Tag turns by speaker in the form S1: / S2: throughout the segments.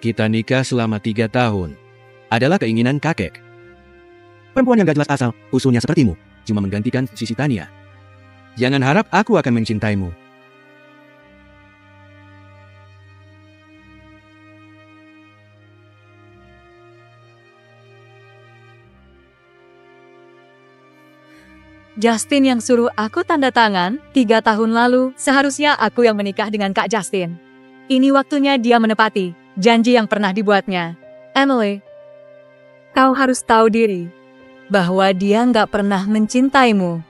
S1: Kita nikah selama 3 tahun. Adalah keinginan kakek. Perempuan yang gak jelas asal, usulnya sepertimu, cuma menggantikan sisi Tania. Jangan harap aku akan mencintaimu.
S2: Justin yang suruh aku tanda tangan 3 tahun lalu, seharusnya aku yang menikah dengan Kak Justin. Ini waktunya dia menepati janji yang pernah dibuatnya. Emily, kau harus tahu diri bahwa dia nggak pernah mencintaimu.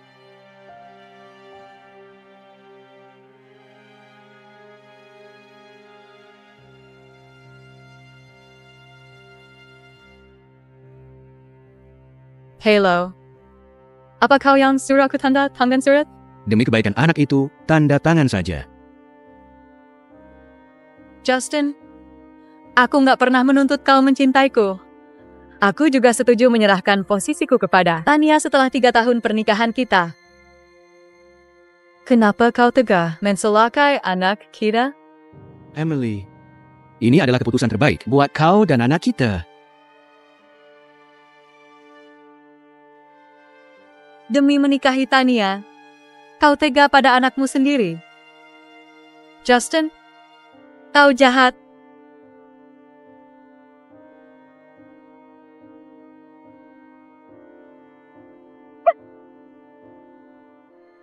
S2: Hello. Apa kau yang suruh aku tanda tangan surat?
S1: Demi kebaikan anak itu, tanda tangan saja.
S2: Justin, aku nggak pernah menuntut kau mencintaiku. Aku juga setuju menyerahkan posisiku kepada Tania setelah 3 tahun pernikahan kita. Kenapa kau tega mencelakai anak kita?
S1: Emily, ini adalah keputusan terbaik buat kau dan anak kita.
S2: Demi menikahi Tania, kau tega pada anakmu sendiri. Justin, kau jahat.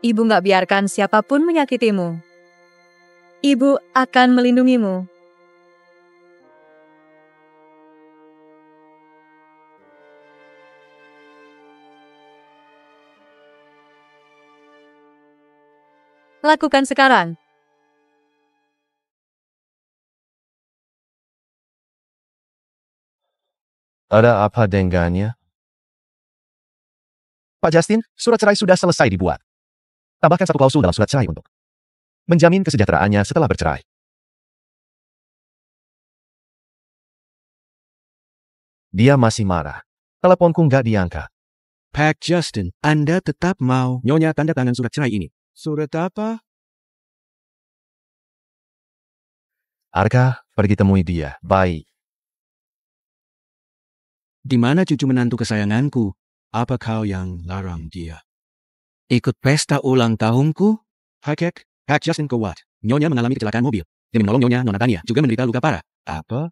S2: Ibu nggak biarkan siapapun menyakitimu. Ibu akan melindungimu. Lakukan sekarang.
S3: Ada apa dengannya? Pak Justin, surat cerai sudah selesai dibuat. Tambahkan 1 klausul dalam surat cerai untuk menjamin kesejahteraannya setelah bercerai. Dia masih marah. Teleponku nggak diangkat.
S1: Pak Justin, Anda tetap mau nyonya tanda tangan surat cerai ini. Surat apa?
S3: Arka, pergi temui dia. Baik.
S1: Di mana cucu menantu kesayanganku? Apa kau yang larang dia? Ikut pesta ulang tahunku? Hakek, Pak Justin kuat. Nyonya mengalami kecelakaan mobil. Demi menolong Nyonya, Nona Tania juga menderita luka parah. Apa?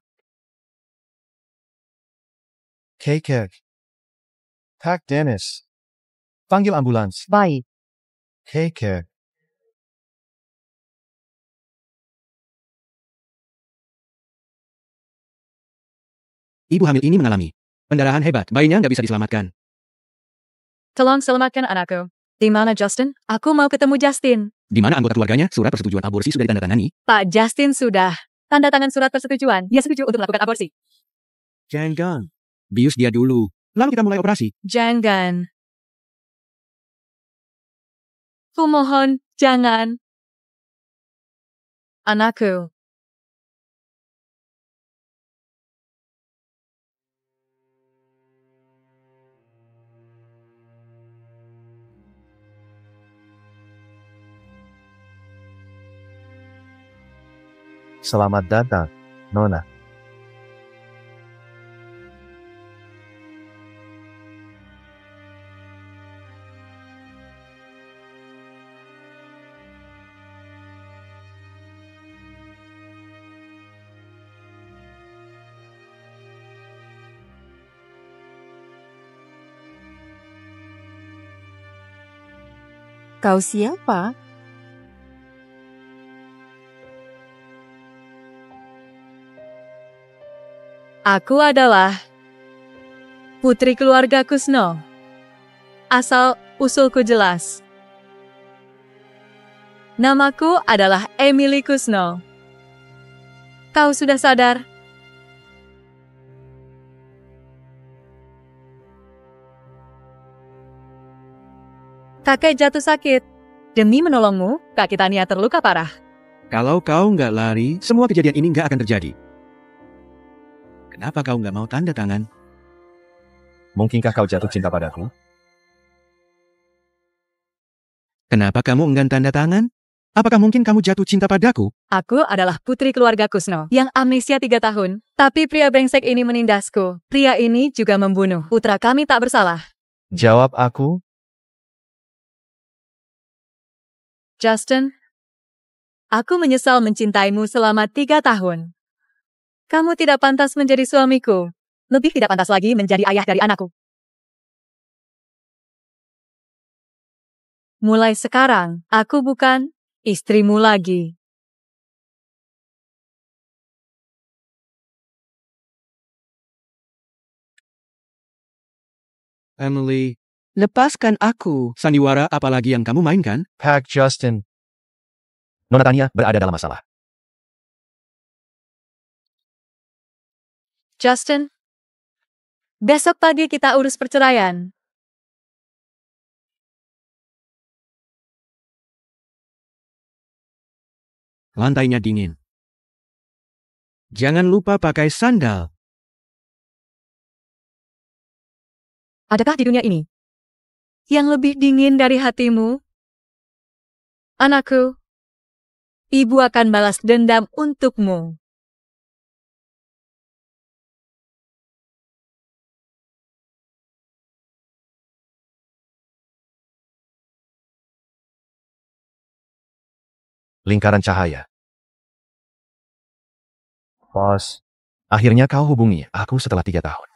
S3: Kekek. Pak Dennis. Panggil ambulans.
S2: Baik.
S3: Kekek.
S1: Ibu hamil ini mengalami pendarahan hebat. Bayinya nggak bisa diselamatkan.
S2: Tolong selamatkan anakku. Di mana Justin? Aku mau ketemu Justin.
S1: Di mana anggota keluarganya? Surat persetujuan aborsi sudah ditandatangani.
S2: Pak Justin sudah tanda tangan surat persetujuan. Dia setuju untuk melakukan aborsi.
S1: Jangan. Bius dia dulu. Lalu kita mulai operasi.
S2: Jangan. Kumohon, jangan. Anakku.
S3: Selamat datang, Nona.
S2: Kau siapa? Aku adalah putri keluarga Kusno. Asal usulku jelas. Namaku adalah Emily Kusno. Kau sudah sadar? Kakek jatuh sakit. Demi menolongmu, kaki Tania terluka parah.
S1: Kalau kau nggak lari, semua kejadian ini nggak akan terjadi. Kenapa kau nggak mau tanda tangan?
S3: Mungkinkah kau jatuh cinta padaku?
S1: Kenapa kamu enggan tanda tangan? Apakah mungkin kamu jatuh cinta padaku?
S2: Aku adalah putri keluarga Kusno yang amnesia 3 tahun. Tapi pria brengsek ini menindasku. Pria ini juga membunuh. Putra kami tak bersalah.
S3: Jawab aku.
S2: Justin, aku menyesal mencintaimu selama 3 tahun. Kamu tidak pantas menjadi suamiku. Lebih tidak pantas lagi menjadi ayah dari anakku. Mulai sekarang, aku bukan istrimu lagi.
S1: Emily, lepaskan aku. Sandiwara apalagi yang kamu mainkan?
S3: Pak Justin. Nona Tania berada dalam masalah.
S2: Justin, besok pagi kita urus perceraian.
S1: Lantainya dingin. Jangan lupa pakai sandal.
S2: Adakah di dunia ini yang lebih dingin dari hatimu? Anakku, ibu akan balas dendam untukmu.
S3: Lingkaran cahaya. Bos. Akhirnya kau hubungi aku setelah 3 tahun.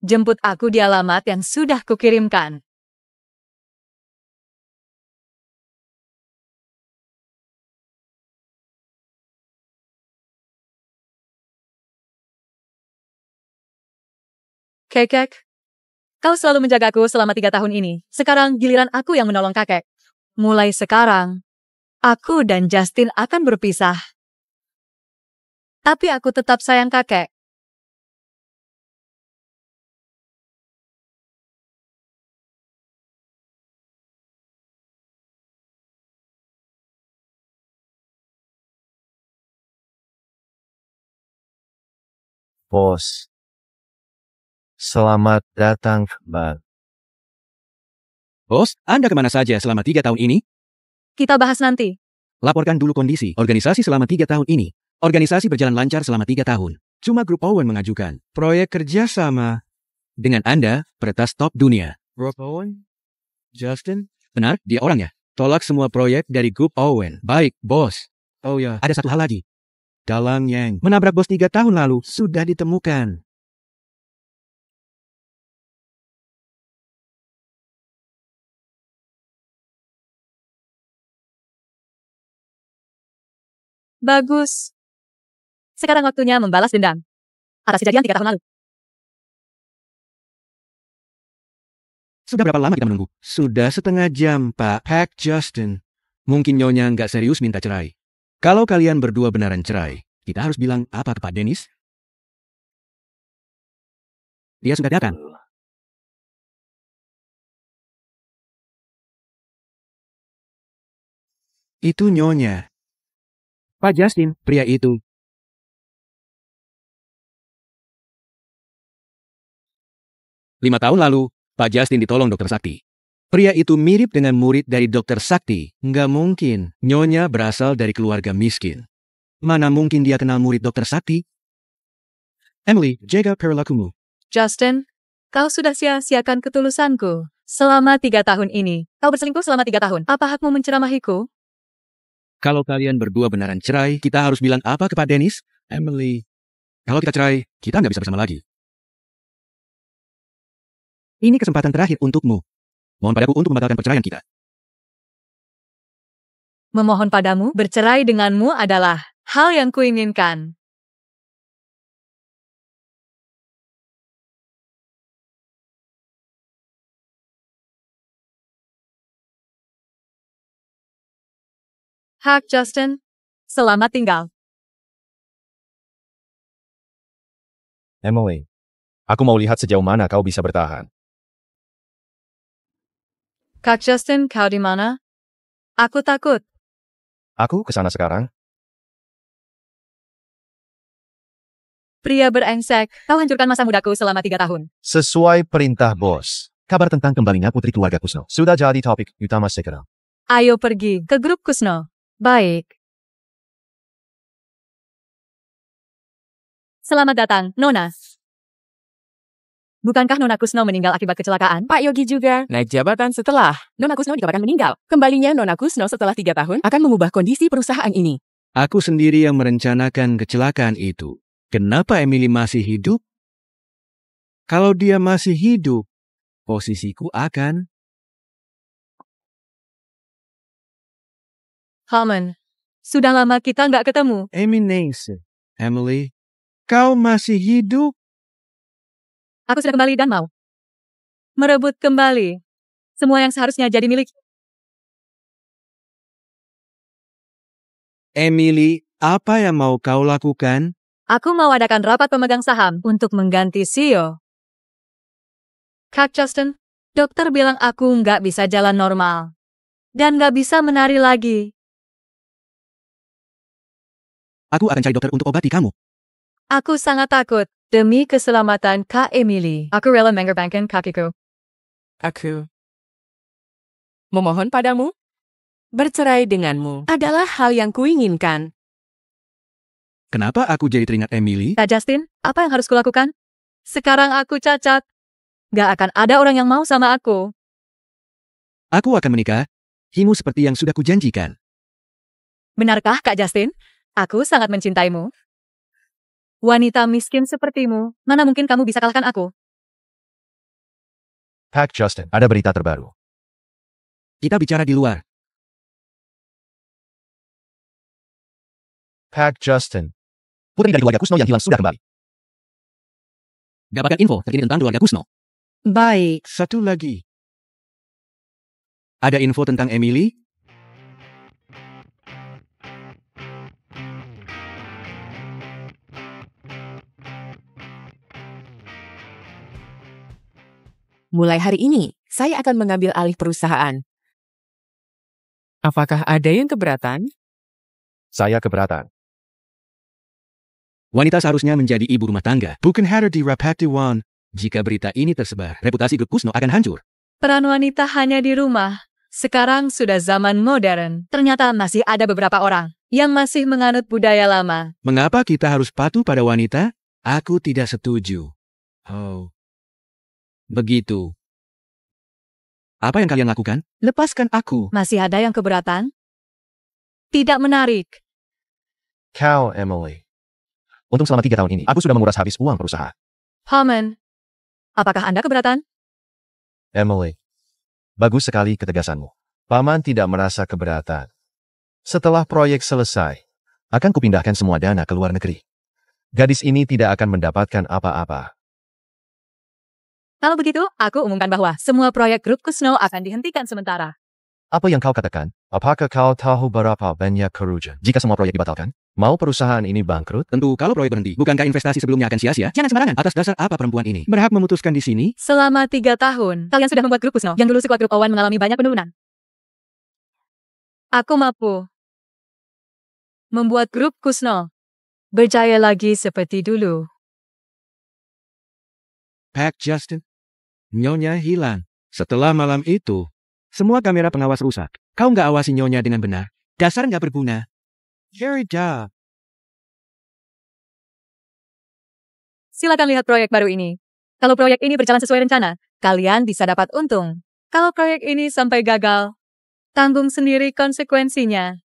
S2: Jemput aku di alamat yang sudah kukirimkan. Kekek, kau selalu menjagaku selama 3 tahun ini. Sekarang giliran aku yang menolong kakek. Mulai sekarang, aku dan Justin akan berpisah. Tapi aku tetap sayang kakek.
S3: Bos. Selamat datang kembali.
S1: Bos, Anda kemana saja selama 3 tahun ini?
S2: Kita bahas nanti.
S1: Laporkan dulu kondisi organisasi selama 3 tahun ini. Organisasi berjalan lancar selama 3 tahun. Cuma grup Owen mengajukan proyek kerjasama dengan Anda, peretas top dunia. Grup Owen? Justin? Benar, dia orangnya. Tolak semua proyek dari grup Owen. Baik, bos. Oh ya, ada satu hal lagi. Dalang yang menabrak bos 3 tahun lalu sudah ditemukan.
S2: Bagus. Sekarang waktunya membalas dendam atas kejadian 3 tahun lalu.
S1: Sudah berapa lama kita menunggu? Sudah setengah jam, Pak. Pak Justin. Mungkin Nyonya nggak serius minta cerai. Kalau kalian berdua beneran cerai, kita harus bilang apa ke Pak Dennis? Dia sudah datang. Itu Nyonya. Pak Justin, pria itu. Lima tahun lalu, Pak Justin ditolong Dokter Sakti. Pria itu mirip dengan murid dari Dokter Sakti. Nggak mungkin. Nyonya berasal dari keluarga miskin. Mana mungkin dia kenal murid Dokter Sakti? Emily, jaga perilakumu.
S2: Justin, kau sudah sia-siakan ketulusanku. Selama 3 tahun ini, kau berselingkuh selama 3 tahun. Apa hakmu menceramahiku?
S1: Kalau kalian berdua beneran cerai, kita harus bilang apa ke Pak Dennis? Emily, kalau kita cerai, kita nggak bisa bersama lagi. Ini kesempatan terakhir untukmu. Mohon padaku untuk membatalkan perceraian kita.
S2: Memohon padamu bercerai denganmu adalah hal yang kuinginkan. Hak Justin, selamat tinggal.
S3: Emily. Aku mau lihat sejauh mana kau bisa bertahan.
S2: Kak Justin, kau di mana? Aku takut.
S3: Aku kesana sekarang.
S2: Pria berengsek, kau hancurkan masa mudaku selama 3 tahun.
S3: Sesuai perintah bos. Kabar tentang kembalinya putri keluarga Kusno sudah jadi topik utama sekarang.
S2: Ayo pergi ke grup Kusno. Baik. Selamat datang, Nona. Bukankah Nona Kusno meninggal akibat kecelakaan?
S4: Pak Yogi juga naik jabatan setelah Nona Kusno dikabarkan meninggal. Kembalinya Nona Kusno setelah 3 tahun akan mengubah kondisi perusahaan ini.
S1: Aku sendiri yang merencanakan kecelakaan itu. Kenapa Emily masih hidup? Kalau dia masih hidup, posisiku akan...
S2: Harmon, sudah lama kita nggak ketemu.
S1: Emily, kau masih hidup?
S2: Aku sudah kembali dan mau merebut kembali semua yang seharusnya jadi milik.
S1: Emily, apa yang mau kau lakukan?
S2: Aku mau adakan rapat pemegang saham untuk mengganti CEO. Kak Justin, dokter bilang aku nggak bisa jalan normal. Dan nggak bisa menari lagi.
S1: Aku akan cari dokter untuk obati kamu.
S2: Aku sangat takut. Demi keselamatan Kak Emily, aku rela mengorbankan kakiku.
S4: Aku memohon padamu, bercerai denganmu adalah hal yang kuinginkan.
S1: Kenapa aku jadi teringat Emily?
S2: Kak Justin, apa yang harus kulakukan? Sekarang aku cacat. Gak akan ada orang yang mau sama aku.
S1: Aku akan menikah. Himu seperti yang sudah kujanjikan.
S2: Benarkah Kak Justin? Aku sangat mencintaimu. Wanita miskin sepertimu, mana mungkin kamu bisa kalahkan aku?
S3: Pak Justin, ada berita terbaru.
S1: Kita bicara di luar.
S3: Pak Justin, putri dari keluarga Kusno yang hilang sudah kembali.
S1: Dapatkan info terkini tentang keluarga Kusno.
S2: Baik.
S1: Satu lagi. Ada info tentang Emily?
S4: Mulai hari ini, saya akan mengambil alih perusahaan. Apakah ada yang keberatan?
S3: Saya keberatan.
S1: Wanita seharusnya menjadi ibu rumah tangga, bukan hadir di rapat dewan. Jika berita ini tersebar, reputasi grup Kusno akan hancur.
S2: Peran wanita hanya di rumah. Sekarang sudah zaman modern. Ternyata masih ada beberapa orang yang masih menganut budaya lama.
S1: Mengapa kita harus patuh pada wanita? Aku tidak setuju. Oh. Begitu. Apa yang kalian lakukan? Lepaskan aku.
S2: Masih ada yang keberatan? Tidak menarik.
S3: Kau, Emily. Untung selama 3 tahun ini, aku sudah menguras habis uang perusahaan.
S2: Harmon, apakah Anda keberatan?
S3: Emily, bagus sekali ketegasanmu. Paman tidak merasa keberatan. Setelah proyek selesai, akan kupindahkan semua dana ke luar negeri. Gadis ini tidak akan mendapatkan apa-apa.
S2: Kalau begitu, aku umumkan bahwa semua proyek grup Kusno akan dihentikan sementara.
S3: Apa yang kau katakan? Apakah kau tahu berapa banyak kerugian jika semua proyek dibatalkan? Mau perusahaan ini bangkrut?
S1: Tentu kalau proyek berhenti, bukankah investasi sebelumnya akan sia-sia? Jangan sembarangan. Atas dasar apa perempuan ini berhak memutuskan di sini?
S2: Selama 3 tahun, kalian sudah membuat grup Kusno yang dulu sekuat grup Owen mengalami banyak penurunan. Aku mampu membuat grup Kusno berjaya lagi seperti dulu.
S1: Pak Justin, Nyonya hilang. Setelah malam itu, semua kamera pengawas rusak. Kau nggak awasi Nyonya dengan benar. Dasar nggak berguna. Very dumb.
S2: Silakan lihat proyek baru ini. Kalau proyek ini berjalan sesuai rencana, kalian bisa dapat untung. Kalau proyek ini sampai gagal, tanggung sendiri konsekuensinya.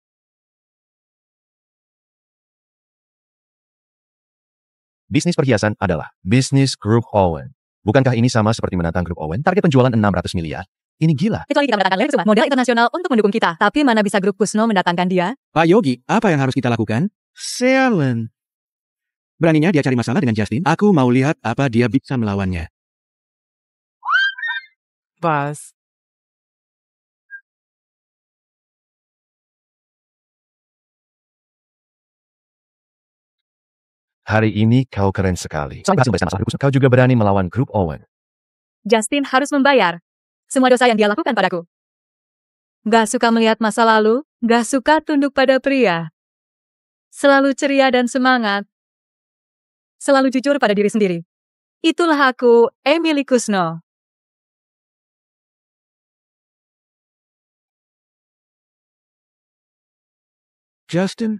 S3: Bisnis perhiasan adalah bisnis grup Owen. Bukankah ini sama seperti menantang grup Owen? Target penjualan 600 miliar. Ini gila.
S2: Kecuali kita mendatangkan Len Kusuma, model internasional untuk mendukung kita. Tapi mana bisa grup Kusno mendatangkan dia?
S1: Pak Yogi, apa yang harus kita lakukan? Selen. Beraninya dia cari masalah dengan Justin? Aku mau lihat apa dia bisa melawannya.
S4: Pas.
S3: Hari ini kau keren sekali. Selain berhasil bersama masalah grup, kau juga berani melawan grup Owen.
S2: Justin harus membayar semua dosa yang dia lakukan padaku. Gak suka melihat masa lalu, gak suka tunduk pada pria. Selalu ceria dan semangat. selalu jujur pada diri sendiri. Itulah aku, Emily Kusno.
S1: Justin,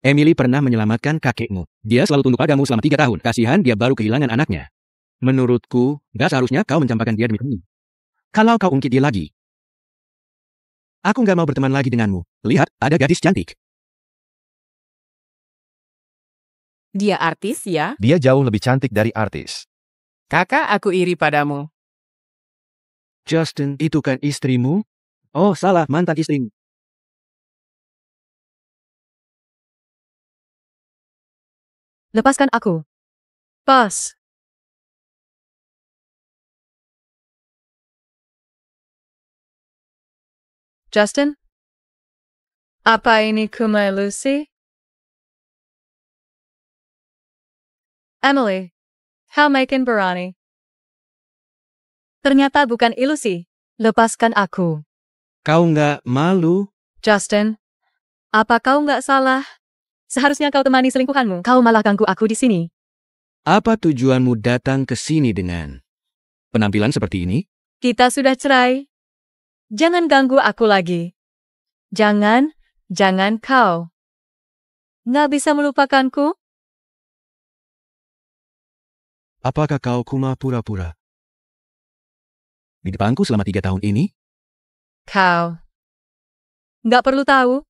S1: Emily pernah menyelamatkan kakekmu. Dia selalu tunduk padamu selama 3 tahun. Kasihan dia baru kehilangan anaknya. Menurutku, gak seharusnya kau mencampakkan dia demi kamu. Kalau kau ungkit dia lagi, aku gak mau berteman lagi denganmu. Lihat, ada gadis cantik.
S4: Dia artis ya?
S3: Dia jauh lebih cantik dari artis.
S4: Kakak, aku iri padamu.
S1: Justin, itu kan istrimu? Oh, salah, mantan istrimu.
S2: Lepaskan aku. Pas. Justin? Apa ini Kumai Lucy? Emily, how makin berani? Ternyata bukan ilusi. Lepaskan aku.
S1: Kau nggak malu?
S2: Justin, apa kau nggak salah? Seharusnya kau temani selingkuhanmu. Kau malah ganggu aku di sini.
S1: Apa tujuanmu datang ke sini dengan penampilan seperti ini?
S2: Kita sudah cerai. Jangan ganggu aku lagi. Jangan kau. Nggak bisa melupakanku?
S1: Apakah kau cuma pura-pura? Di depanku selama 3 tahun ini?
S2: Kau. Nggak perlu tahu.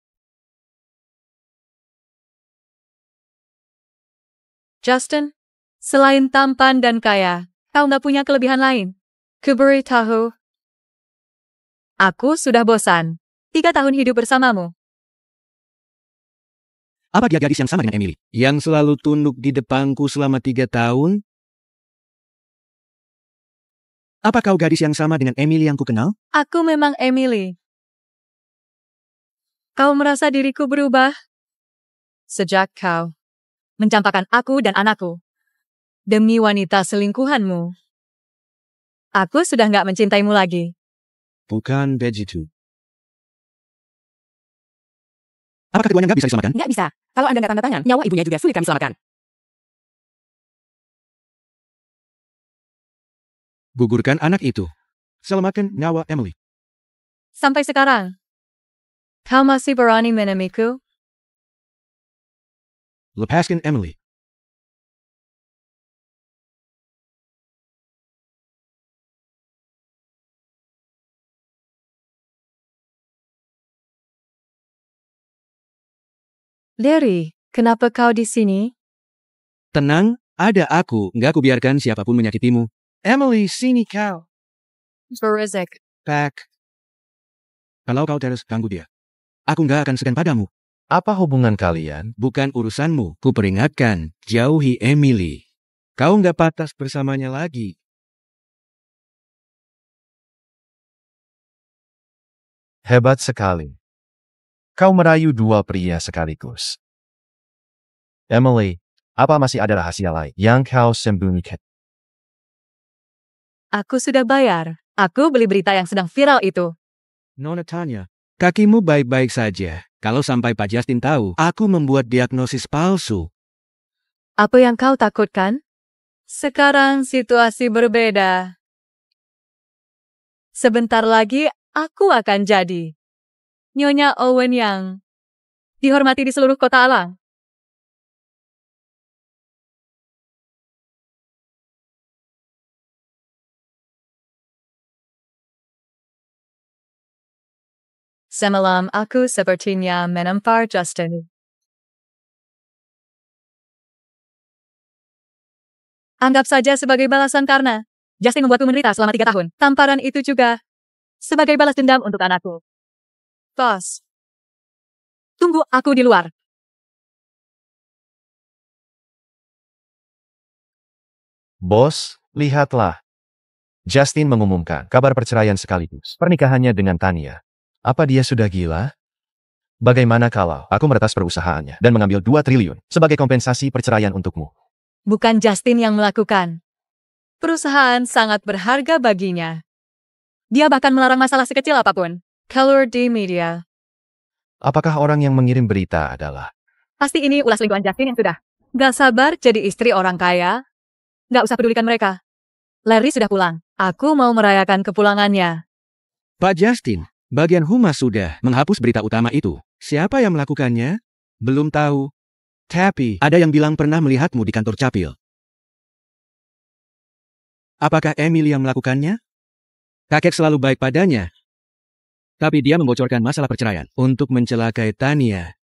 S2: Justin, selain tampan dan kaya, kau nggak punya kelebihan lain. Kuberitahu. Aku sudah bosan. 3 tahun hidup bersamamu.
S1: Apa dia gadis yang sama dengan Emily? Yang selalu tunduk di depanku selama 3 tahun? Apa kau gadis yang sama dengan Emily yang kukenal?
S2: Aku memang Emily. Kau merasa diriku berubah? Sejak kau mencampakkan aku dan anakku demi wanita selingkuhanmu. Aku sudah nggak mencintaimu lagi.
S1: Bukan begitu. Apakah keduanya nggak bisa diselamatkan?
S4: Nggak bisa. Kalau Anda nggak tanda tangan, nyawa ibunya juga sulit kami selamatkan.
S1: Gugurkan anak itu. Selamatkan nyawa Emily.
S2: Sampai sekarang, kau masih berani menemiku?
S1: Lepaskan Emily.
S2: Larry, kenapa kau di sini?
S1: Tenang, ada aku. Nggak kubiarkan siapapun menyakitimu. Emily, sini kau.
S2: Berizek.
S1: Pak. Kalau kau terus ganggu dia, aku nggak akan segan padamu.
S3: Apa hubungan kalian?
S1: Bukan urusanmu. Ku peringatkan, jauhi Emily. Kau nggak pantas bersamanya lagi.
S3: Hebat sekali. Kau merayu 2 pria sekaligus. Emily, apa masih ada rahasia lain yang kau sembunyikan?
S2: Aku sudah bayar. Aku beli berita yang sedang viral itu.
S1: Nona tanya, kakimu baik-baik saja. Kalau sampai Pak Justin tahu, aku membuat diagnosis palsu.
S2: Apa yang kau takutkan? Sekarang situasi berbeda. Sebentar lagi aku akan jadi Nyonya Owen yang dihormati di seluruh kota Alang. Semalam aku sepertinya menampar Justin. Anggap saja sebagai balasan karena Justin membuatku menderita selama 3 tahun. Tamparan itu juga sebagai balas dendam untuk anakku. Bos, tunggu aku di luar.
S3: Bos, lihatlah. Justin mengumumkan kabar perceraian sekaligus pernikahannya dengan Tania. Apa dia sudah gila? Bagaimana kalau aku meretas perusahaannya dan mengambil 2 triliun sebagai kompensasi perceraian untukmu?
S2: Bukan Justin yang melakukan. Perusahaan sangat berharga baginya. Dia bahkan melarang masalah sekecil apapun. Color di media.
S3: Apakah orang yang mengirim berita adalah?
S2: Pasti ini ulah selingkuhan Justin yang sudah Gak sabar jadi istri orang kaya. Gak usah pedulikan mereka. Larry sudah pulang. Aku mau merayakan kepulangannya.
S1: Pak Justin, bagian humas sudah menghapus berita utama itu. Siapa yang melakukannya? Belum tahu. Tapi, ada yang bilang pernah melihatmu di kantor Capil. Apakah Emily yang melakukannya? Kakek selalu baik padanya. Tapi dia membocorkan masalah perceraian untuk mencelakai Tania.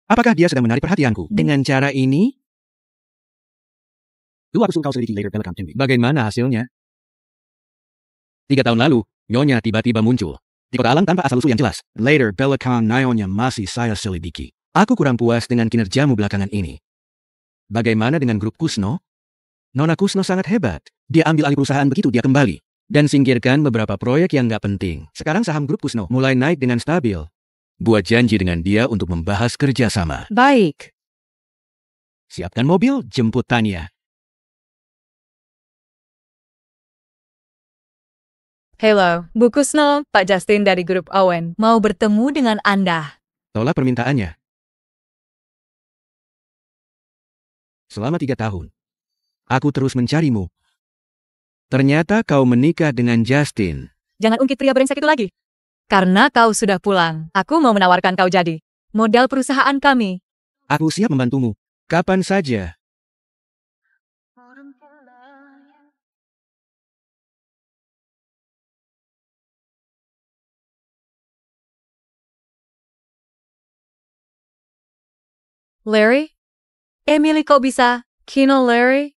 S1: Apakah dia sedang menarik perhatianku dengan cara ini? Aku suruh kau selidiki later Telecom TV. Bagaimana hasilnya? 3 tahun lalu, Nyonya tiba-tiba muncul. Di kota alang tanpa asal-usul yang jelas. Later Belakang Nyonya masih saya selidiki. Aku kurang puas dengan kinerjamu belakangan ini. Bagaimana dengan grup Kusno? Nona Kusno sangat hebat. Dia ambil alih perusahaan begitu dia kembali. Dan singkirkan beberapa proyek yang nggak penting. Sekarang saham grup Kusno mulai naik dengan stabil. Buat janji dengan dia untuk membahas kerjasama.
S2: Baik.
S1: Siapkan mobil, jemput Tania.
S2: Hello, Bu Kusno, Pak Justin dari grup Owen. Mau bertemu dengan Anda.
S1: Tolak permintaannya. Selama 3 tahun, aku terus mencarimu. Ternyata kau menikah dengan Justin.
S2: Jangan ungkit pria brengsek itu lagi. Karena kau sudah pulang, aku mau menawarkan kau jadi modal perusahaan kami.
S1: Aku siap membantumu. Kapan saja.
S2: Larry? Emily kok bisa? Kino Larry?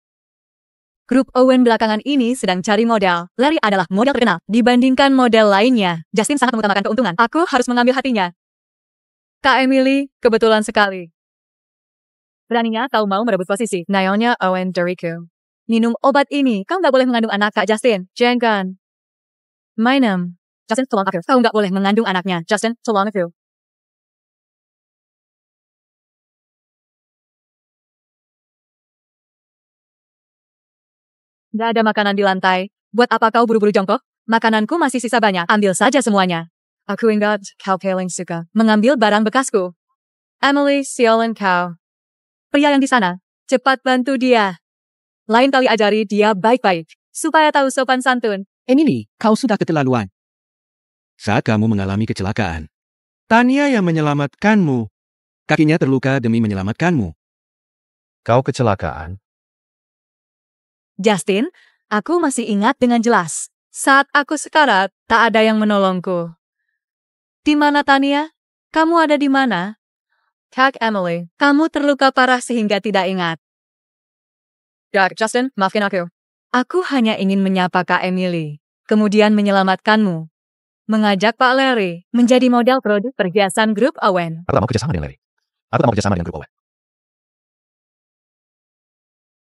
S2: Grup Owen belakangan ini sedang cari model. Larry adalah model terkenal dibandingkan model lainnya. Justin sangat mengutamakan keuntungan. Aku harus mengambil hatinya. Kak Emily, kebetulan sekali. Beraninya kau mau merebut posisi. Nyonya Owen dariku. Minum obat ini. Kau nggak boleh mengandung anak Kak Justin. Jangan. Minum. Justin, tolong aku. Kau nggak boleh mengandung anaknya. Justin, tolong aku. Gak ada makanan di lantai. Buat apa kau buru-buru jongkok? Makananku masih sisa banyak. Ambil saja semuanya. Aku ingat kau paling suka mengambil barang bekasku. Emily, sialan kau. Pria yang di sana, cepat bantu dia. Lain kali ajari dia baik-baik, supaya tahu sopan santun.
S1: Emily, kau sudah keterlaluan. Saat kamu mengalami kecelakaan, Tania yang menyelamatkanmu. Kakinya terluka demi menyelamatkanmu.
S3: Kau kecelakaan?
S2: Justin, aku masih ingat dengan jelas. Saat aku sekarat, tak ada yang menolongku. Di mana Tania? Kamu ada di mana? Kak Emily, kamu terluka parah sehingga tidak ingat. Kak Justin, maafkan aku. Aku hanya ingin menyapa Kak Emily, kemudian menyelamatkanmu. Mengajak Pak Larry menjadi model produk perhiasan grup Owen.
S3: Aku tak mau kerjasama dengan Larry. Aku tak mau kerjasama dengan grup Owen.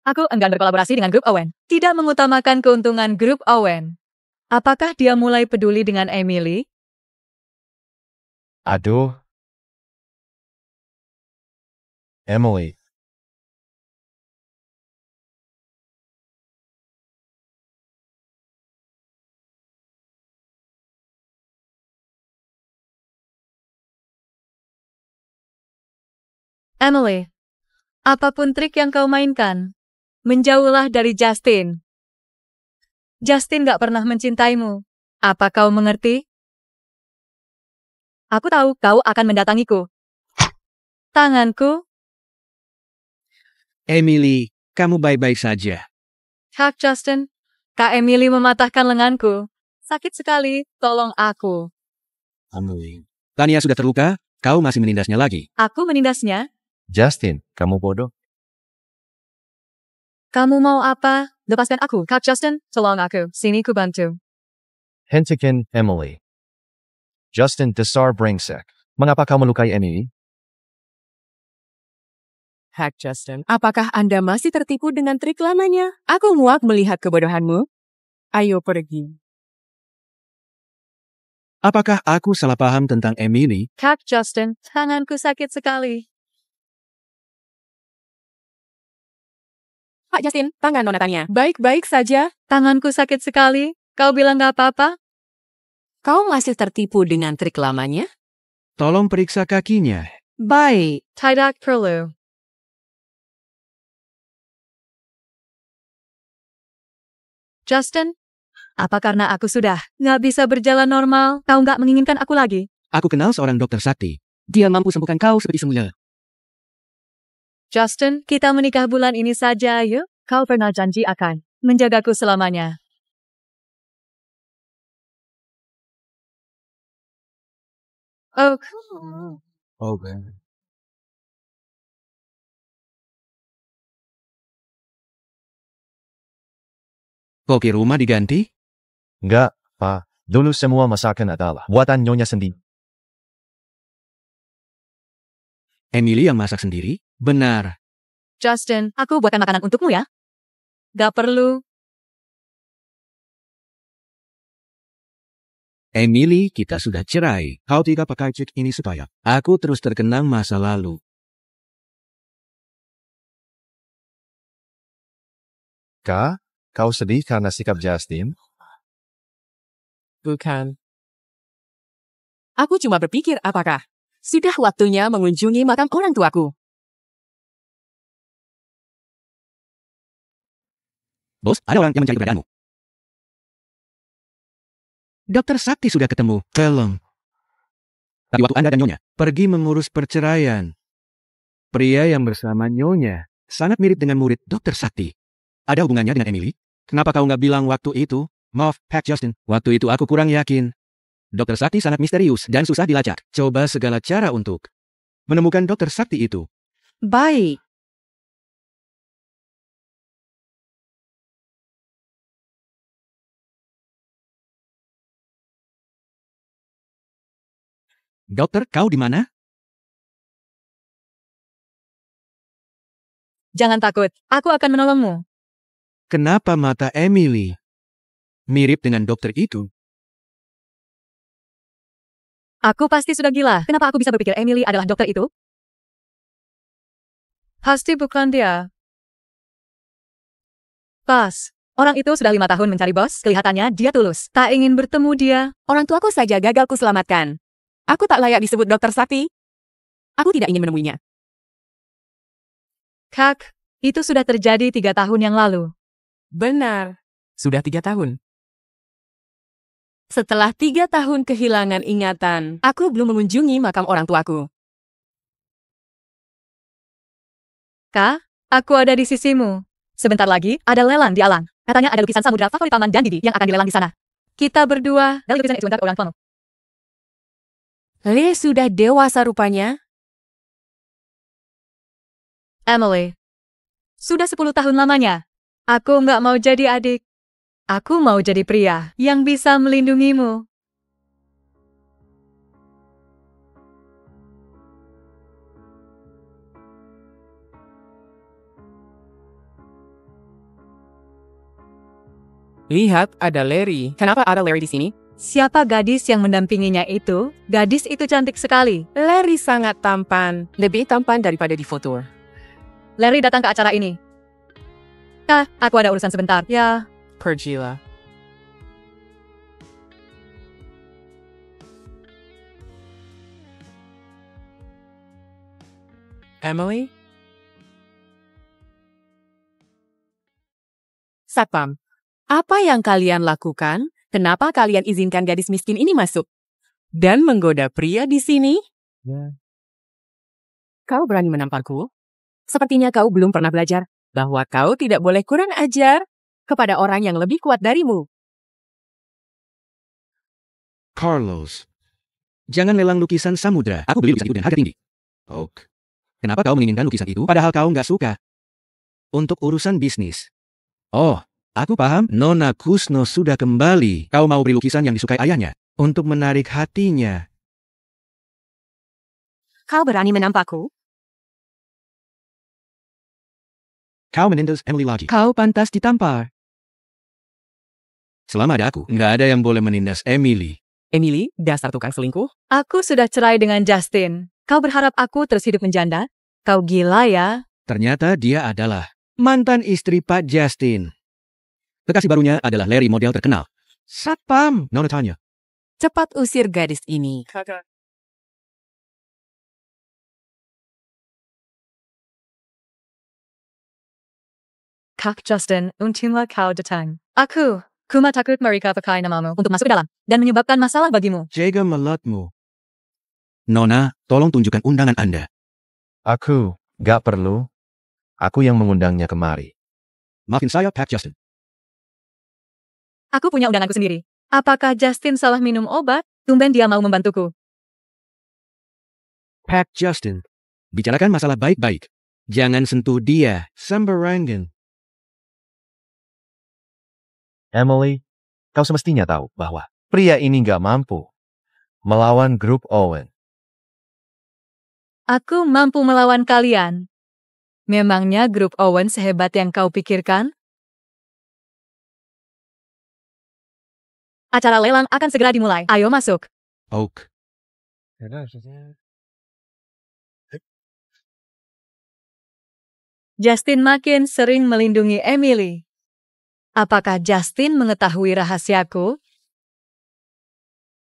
S2: Aku enggan berkolaborasi dengan grup Owen. Tidak mengutamakan keuntungan grup Owen. Apakah dia mulai peduli dengan Emily?
S3: Aduh. Emily.
S2: Emily, apapun trik yang kau mainkan, menjauhlah dari Justin. Justin gak pernah mencintaimu. Apa kau mengerti? Aku tahu kau akan mendatangiku. Tanganku,
S1: Emily, kamu baik-baik saja.
S2: Kak Justin. Kak Emily mematahkan lenganku. Sakit sekali, tolong aku.
S1: Emily. Tania sudah terluka, kau masih menindasnya lagi.
S2: Aku menindasnya.
S3: Justin, kamu bodoh.
S2: Kamu mau apa? Lepaskan aku, Kak Justin. Tolong aku. Sini ku bantu.
S3: Hentikan Emily. Justin dasar brengsek. Mengapa kau melukai Emily?
S4: Kak Justin, apakah Anda masih tertipu dengan trik lamanya? Aku muak melihat kebodohanmu. Ayo pergi.
S1: Apakah aku salah paham tentang Emily?
S2: Kak Justin, tanganku sakit sekali.
S4: Pak Justin, tangan Nona Tania. Baik-baik saja.
S2: Tanganku sakit sekali. Kau bilang gak apa-apa?
S4: Kau masih tertipu dengan trik lamanya?
S1: Tolong periksa kakinya.
S2: Baik, tidak perlu. Justin, apa karena aku sudah nggak bisa berjalan normal, kau nggak menginginkan aku lagi?
S1: Aku kenal seorang dokter sakti. Dia mampu sembuhkan kau seperti semula.
S2: Justin, kita menikah bulan ini saja, yuk. Kau pernah janji akan menjagaku selamanya. Oh,
S1: Oke. Koki rumah diganti?
S3: Enggak, Pak. Dulu semua masakan adalah buatan Nyonya sendiri.
S1: Emily yang masak sendiri? Benar.
S2: Justin, aku buatkan makanan untukmu ya. Gak perlu.
S1: Emily, kita sudah cerai. Kau tidak pakai cek ini supaya aku terus terkenang masa lalu.
S3: Kak, kau sedih karena sikap Justin?
S4: Bukan. Aku cuma berpikir apakah sudah waktunya mengunjungi makam orang tuaku.
S1: Bos, ada orang yang mencari keberadaanmu. Dokter Sakti sudah ketemu. Tolong. Tapi waktu Anda dan Nyonya pergi mengurus perceraian. Pria yang bersama Nyonya sangat mirip dengan murid Dokter Sakti. Ada hubungannya dengan Emily? Kenapa kau nggak bilang waktu itu? Maaf, Pak Justin. Waktu itu aku kurang yakin. Dokter Sakti sangat misterius dan susah dilacak. Coba segala cara untuk menemukan Dokter Sakti itu.
S2: Baik.
S1: Dokter, kau di mana?
S2: Jangan takut, aku akan menolongmu.
S1: Kenapa mata Emily mirip dengan dokter itu?
S2: Aku pasti sudah gila. Kenapa aku bisa berpikir Emily adalah dokter itu? Pasti bukan dia. Pas. Orang itu sudah 5 tahun mencari bos. Kelihatannya dia tulus. Tak ingin bertemu dia.
S4: Orang tuaku saja gagal kuselamatkan. Aku tak layak disebut dokter sakti. Aku tidak ingin menemuinya.
S2: Kak, itu sudah terjadi 3 tahun yang lalu.
S4: Benar. Sudah 3 tahun. Setelah 3 tahun kehilangan ingatan, aku belum mengunjungi makam orang tuaku.
S2: Kak, aku ada di sisimu. Sebentar lagi, ada lelang di alang. Katanya ada lukisan samudra favorit Paman dan Didi yang akan dilelang di sana. Kita berdua, dan lukisan itu untuk orang tuamu.
S4: Le sudah dewasa rupanya.
S2: Emily. Sudah 10 tahun lamanya. Aku nggak mau jadi adik. Aku mau jadi pria yang bisa melindungimu.
S4: Lihat, ada Larry. Kenapa ada Larry di sini?
S2: Siapa gadis yang mendampinginya itu? Gadis itu cantik sekali.
S4: Larry sangat tampan. Lebih tampan daripada di foto.
S2: Larry datang ke acara ini. Kak, aku ada urusan sebentar. Ya,
S4: Pergilah. Emily? Satpam, apa yang kalian lakukan? Kenapa kalian izinkan gadis miskin ini masuk? Dan menggoda pria di sini?
S3: Ya.
S4: Kau berani menamparku? Sepertinya kau belum pernah belajar bahwa kau tidak boleh kurang ajar kepada orang yang lebih kuat darimu.
S1: Carlos. Jangan lelang lukisan samudra. Aku beli lukisan itu dengan harga tinggi. Oak. Kenapa kau menginginkan lukisan itu padahal kau nggak suka? Untuk urusan bisnis. Oh, aku paham. Nona Kusno sudah kembali. Kau mau beli lukisan yang disukai ayahnya untuk menarik hatinya.
S4: Kau berani menampakku?
S1: Kau menindas Emily lagi. Kau pantas ditampar. Selama ada aku, nggak ada yang boleh menindas Emily.
S4: Emily, dasar tukang selingkuh?
S2: aku sudah cerai dengan Justin. Kau berharap aku terus hidup menjanda? Kau gila ya?
S1: Ternyata dia adalah mantan istri Pak Justin. Kekasih barunya adalah Larry, model terkenal. Satpam, Nona tanya.
S4: Cepat usir gadis ini.
S2: Kak Justin, untunglah kau datang. Aku takut mereka pakai namamu untuk masuk ke dalam dan menyebabkan masalah bagimu.
S1: Jaga mulutmu. Nona, tolong tunjukkan undangan Anda.
S3: Aku, gak perlu. Aku yang mengundangnya kemari.
S1: Maafin saya, Pak Justin.
S2: Aku punya undanganku sendiri. Apakah Justin salah minum obat? Tumben dia mau membantuku.
S1: Pak Justin, bicarakan masalah baik-baik. Jangan sentuh dia, sembarangan.
S3: Emily, kau semestinya tahu bahwa pria ini gak mampu melawan grup Owen.
S2: Aku mampu melawan kalian. Memangnya grup Owen sehebat yang kau pikirkan? Acara lelang akan segera dimulai. Ayo masuk.
S1: Oak.
S2: Justin makin sering melindungi Emily. Apakah Justin mengetahui rahasiaku?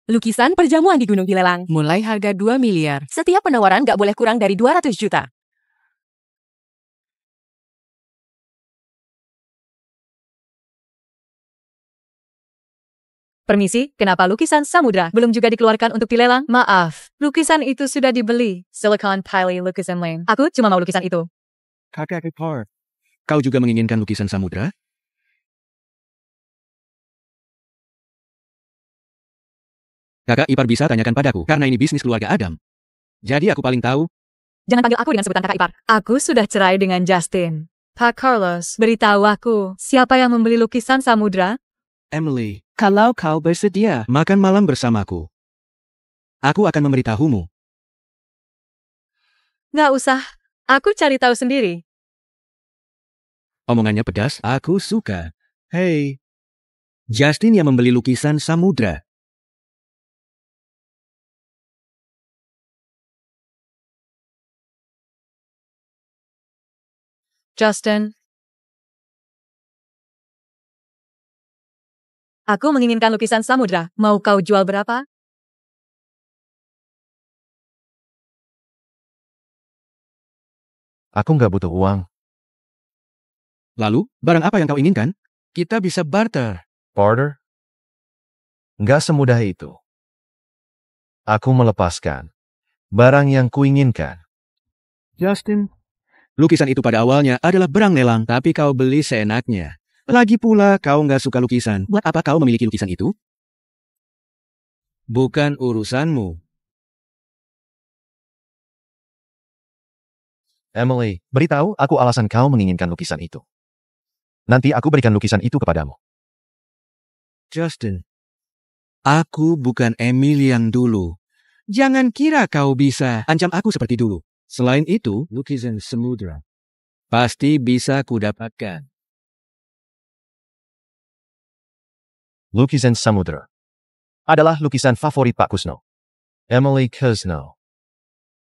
S4: Lukisan perjamuan di gunung dilelang. Mulai harga 2 miliar. Setiap penawaran gak boleh kurang dari 200 juta.
S2: Permisi, kenapa lukisan samudra belum juga dikeluarkan untuk dilelang? Maaf, lukisan itu sudah dibeli. Silicon Valley Lukisan Lane. Aku cuma mau lukisan itu.
S1: Kakak ipar. Kau juga menginginkan lukisan samudra? Kakak ipar bisa tanyakan padaku, karena ini bisnis keluarga Adam. Jadi aku paling tahu.
S2: Jangan panggil aku dengan sebutan kakak ipar. Aku sudah cerai dengan Justin. Pak Carlos, beritahu aku, siapa yang membeli lukisan samudra?
S1: Emily, kalau kau bersedia makan malam bersamaku, aku akan memberitahumu.
S2: Nggak usah, aku cari tahu sendiri.
S1: Omongannya pedas, aku suka. Hei, Justin yang membeli lukisan samudra.
S2: Justin. Aku menginginkan lukisan samudra. Mau kau jual berapa?
S3: Aku gak butuh uang.
S1: Lalu, barang apa yang kau inginkan? Kita bisa barter.
S3: Barter? Gak semudah itu. Aku melepaskan barang yang kuinginkan.
S1: Justin, lukisan itu pada awalnya adalah barang lelang, tapi kau beli seenaknya. Lagi pula, kau nggak suka lukisan. Buat apa kau memiliki lukisan itu? Bukan urusanmu.
S3: Emily, beritahu aku alasan kau menginginkan lukisan itu. Nanti aku berikan lukisan itu kepadamu.
S1: Justin, aku bukan Emily yang dulu. Jangan kira kau bisa ancam aku seperti dulu. Selain itu, lukisan samudra pasti bisa kudapatkan.
S3: Lukisan samudra adalah lukisan favorit Pak Kusno. Emily Kusno.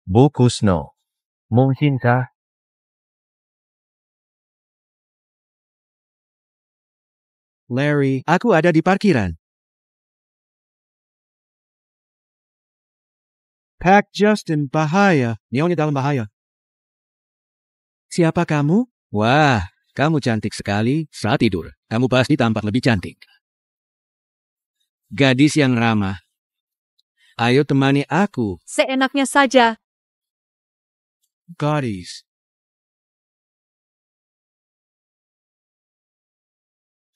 S3: Bu Kusno. Mungkinkah?
S1: Larry, aku ada di parkiran. Pak Justin, bahaya. Nyonya dalam bahaya. Siapa kamu? Wah, kamu cantik sekali saat tidur. Kamu pasti tampak lebih cantik. Gadis yang ramah. Ayo temani aku.
S2: Seenaknya saja.
S1: Gadis.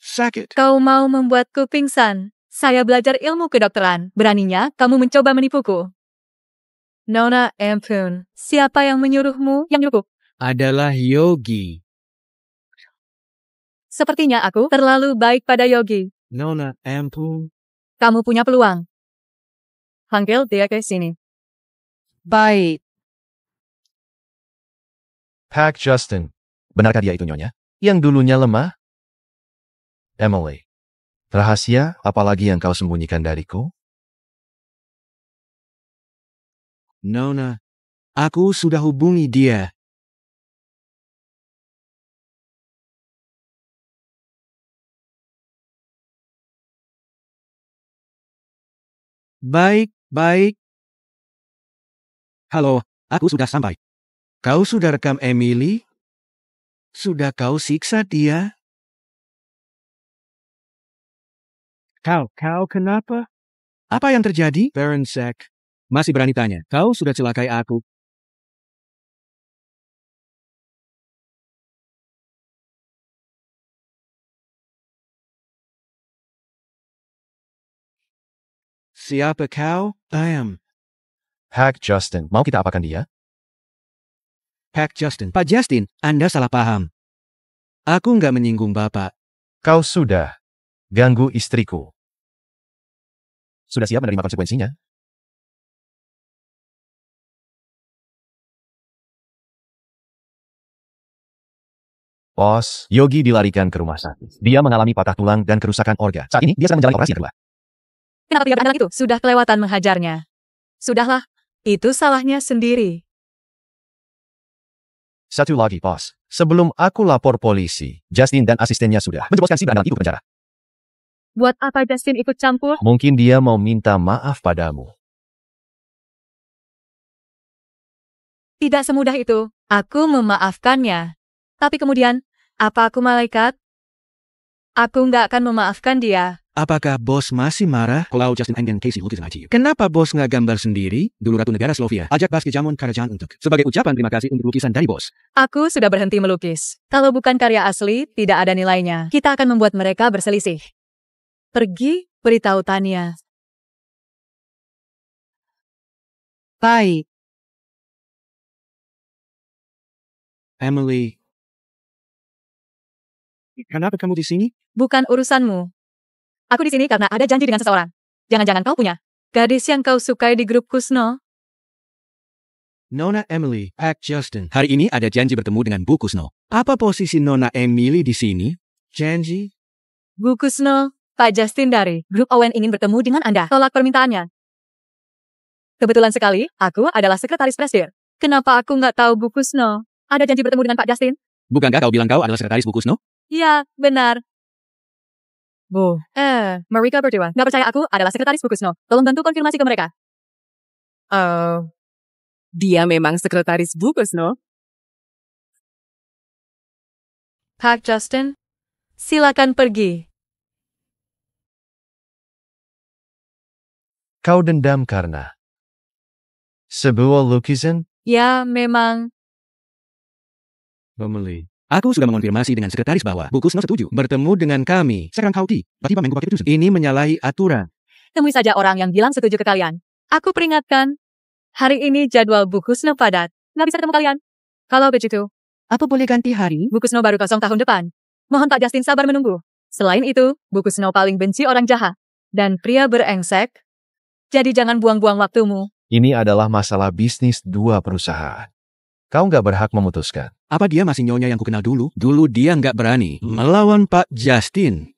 S1: Sakit.
S2: Kau mau membuatku pingsan. Saya belajar ilmu kedokteran. Beraninya kamu mencoba menipuku. Nona, ampun. Siapa yang menyuruhmu? Yang nyuruhku?
S1: Adalah Yogi.
S2: Sepertinya aku terlalu baik pada Yogi.
S1: Nona, ampun.
S2: Kamu punya peluang. Panggil dia ke sini. Baik.
S3: Pak Justin. Benarkah dia itu nyonya? Yang dulunya lemah? Emily. Rahasia apalagi yang kau sembunyikan dariku?
S1: Nona, aku sudah hubungi dia. Baik. Halo, aku sudah sampai. Kau sudah rekam Emily? Sudah kau siksa dia? Kau kenapa? Apa yang terjadi? Baron Sack masih berani tanya. Kau sudah celakai aku. Siapa kau?
S3: Hack Justin, mau kita apakan dia?
S1: Pak Justin. Pak Justin, Anda salah paham. Aku nggak menyinggung Bapak.
S3: Kau sudah ganggu istriku. Sudah siap menerima konsekuensinya? Bos, Yogi dilarikan ke rumah sakit. Dia mengalami patah tulang dan kerusakan organ. Saat ini, dia sedang menjalani operasi kedua.
S2: Kenapa pria berandal itu sudah kelewatan menghajarnya? Sudahlah, itu salahnya sendiri.
S3: Satu lagi, bos. Sebelum aku lapor polisi, Justin dan asistennya sudah menjebloskan si berandal itu ke penjara.
S2: Buat apa Justin ikut campur?
S3: Mungkin dia mau minta maaf padamu.
S2: Tidak semudah itu. Aku memaafkannya. Tapi kemudian, apa aku malaikat? Aku nggak akan memaafkan dia.
S1: Apakah bos masih marah kalau Justin Enggan Casey lukis ICU? Kenapa bos nggak gambar sendiri? Dulu Ratu Negara Slovia ajak Baski Jamon Karajan sebagai ucapan terima kasih untuk lukisan dari bos.
S2: Aku sudah berhenti melukis. Kalau bukan karya asli, tidak ada nilainya. Kita akan membuat mereka berselisih. Pergi, beritahu Tania. Baik.
S1: Emily, kenapa kamu di sini?
S2: Bukan urusanmu. Aku di sini karena ada janji dengan seseorang. Jangan-jangan kau punya gadis yang kau sukai di grup Kusno?
S1: Nona Emily, Pak Justin. Hari ini ada janji bertemu dengan Bu Kusno. Apa posisi Nona Emily di sini? Janji?
S2: Bu Kusno, Pak Justin dari grup Owen ingin bertemu dengan Anda. Tolak permintaannya. Kebetulan sekali, aku adalah sekretaris presiden. Kenapa aku nggak tahu Bu Kusno? Ada janji bertemu dengan Pak Justin?
S1: Bukankah kau bilang kau adalah sekretaris Bu Kusno?
S2: Ya, benar. Bu, mereka berdua nggak percaya aku adalah sekretaris Bu Kusno. Tolong bantu konfirmasi ke mereka.
S4: Dia memang sekretaris Bu Kusno.
S2: Pak Justin, silakan pergi.
S3: Kau dendam karena sebuah lukisan?
S2: Ya, memang.
S1: Emily, aku sudah mengonfirmasi dengan sekretaris bahwa Bu Kusno setuju bertemu dengan kami. Sekarang kau tiba-tiba mengubah itu. Ini menyalahi aturan.
S2: Temui saja orang yang bilang setuju ke kalian. Aku peringatkan, hari ini jadwal Bu Kusno padat. Nggak bisa ketemu kalian. Kalau begitu, apa boleh ganti hari? Bu Kusno baru kosong tahun depan. Mohon Pak Justin sabar menunggu. Selain itu, Bu Kusno paling benci orang jahat dan pria berengsek. Jadi jangan buang-buang waktumu.
S3: Ini adalah masalah bisnis dua perusahaan. Kau nggak berhak memutuskan.
S1: Apa dia masih nyonya yang kukenal dulu? Dulu dia nggak berani melawan Pak Justin.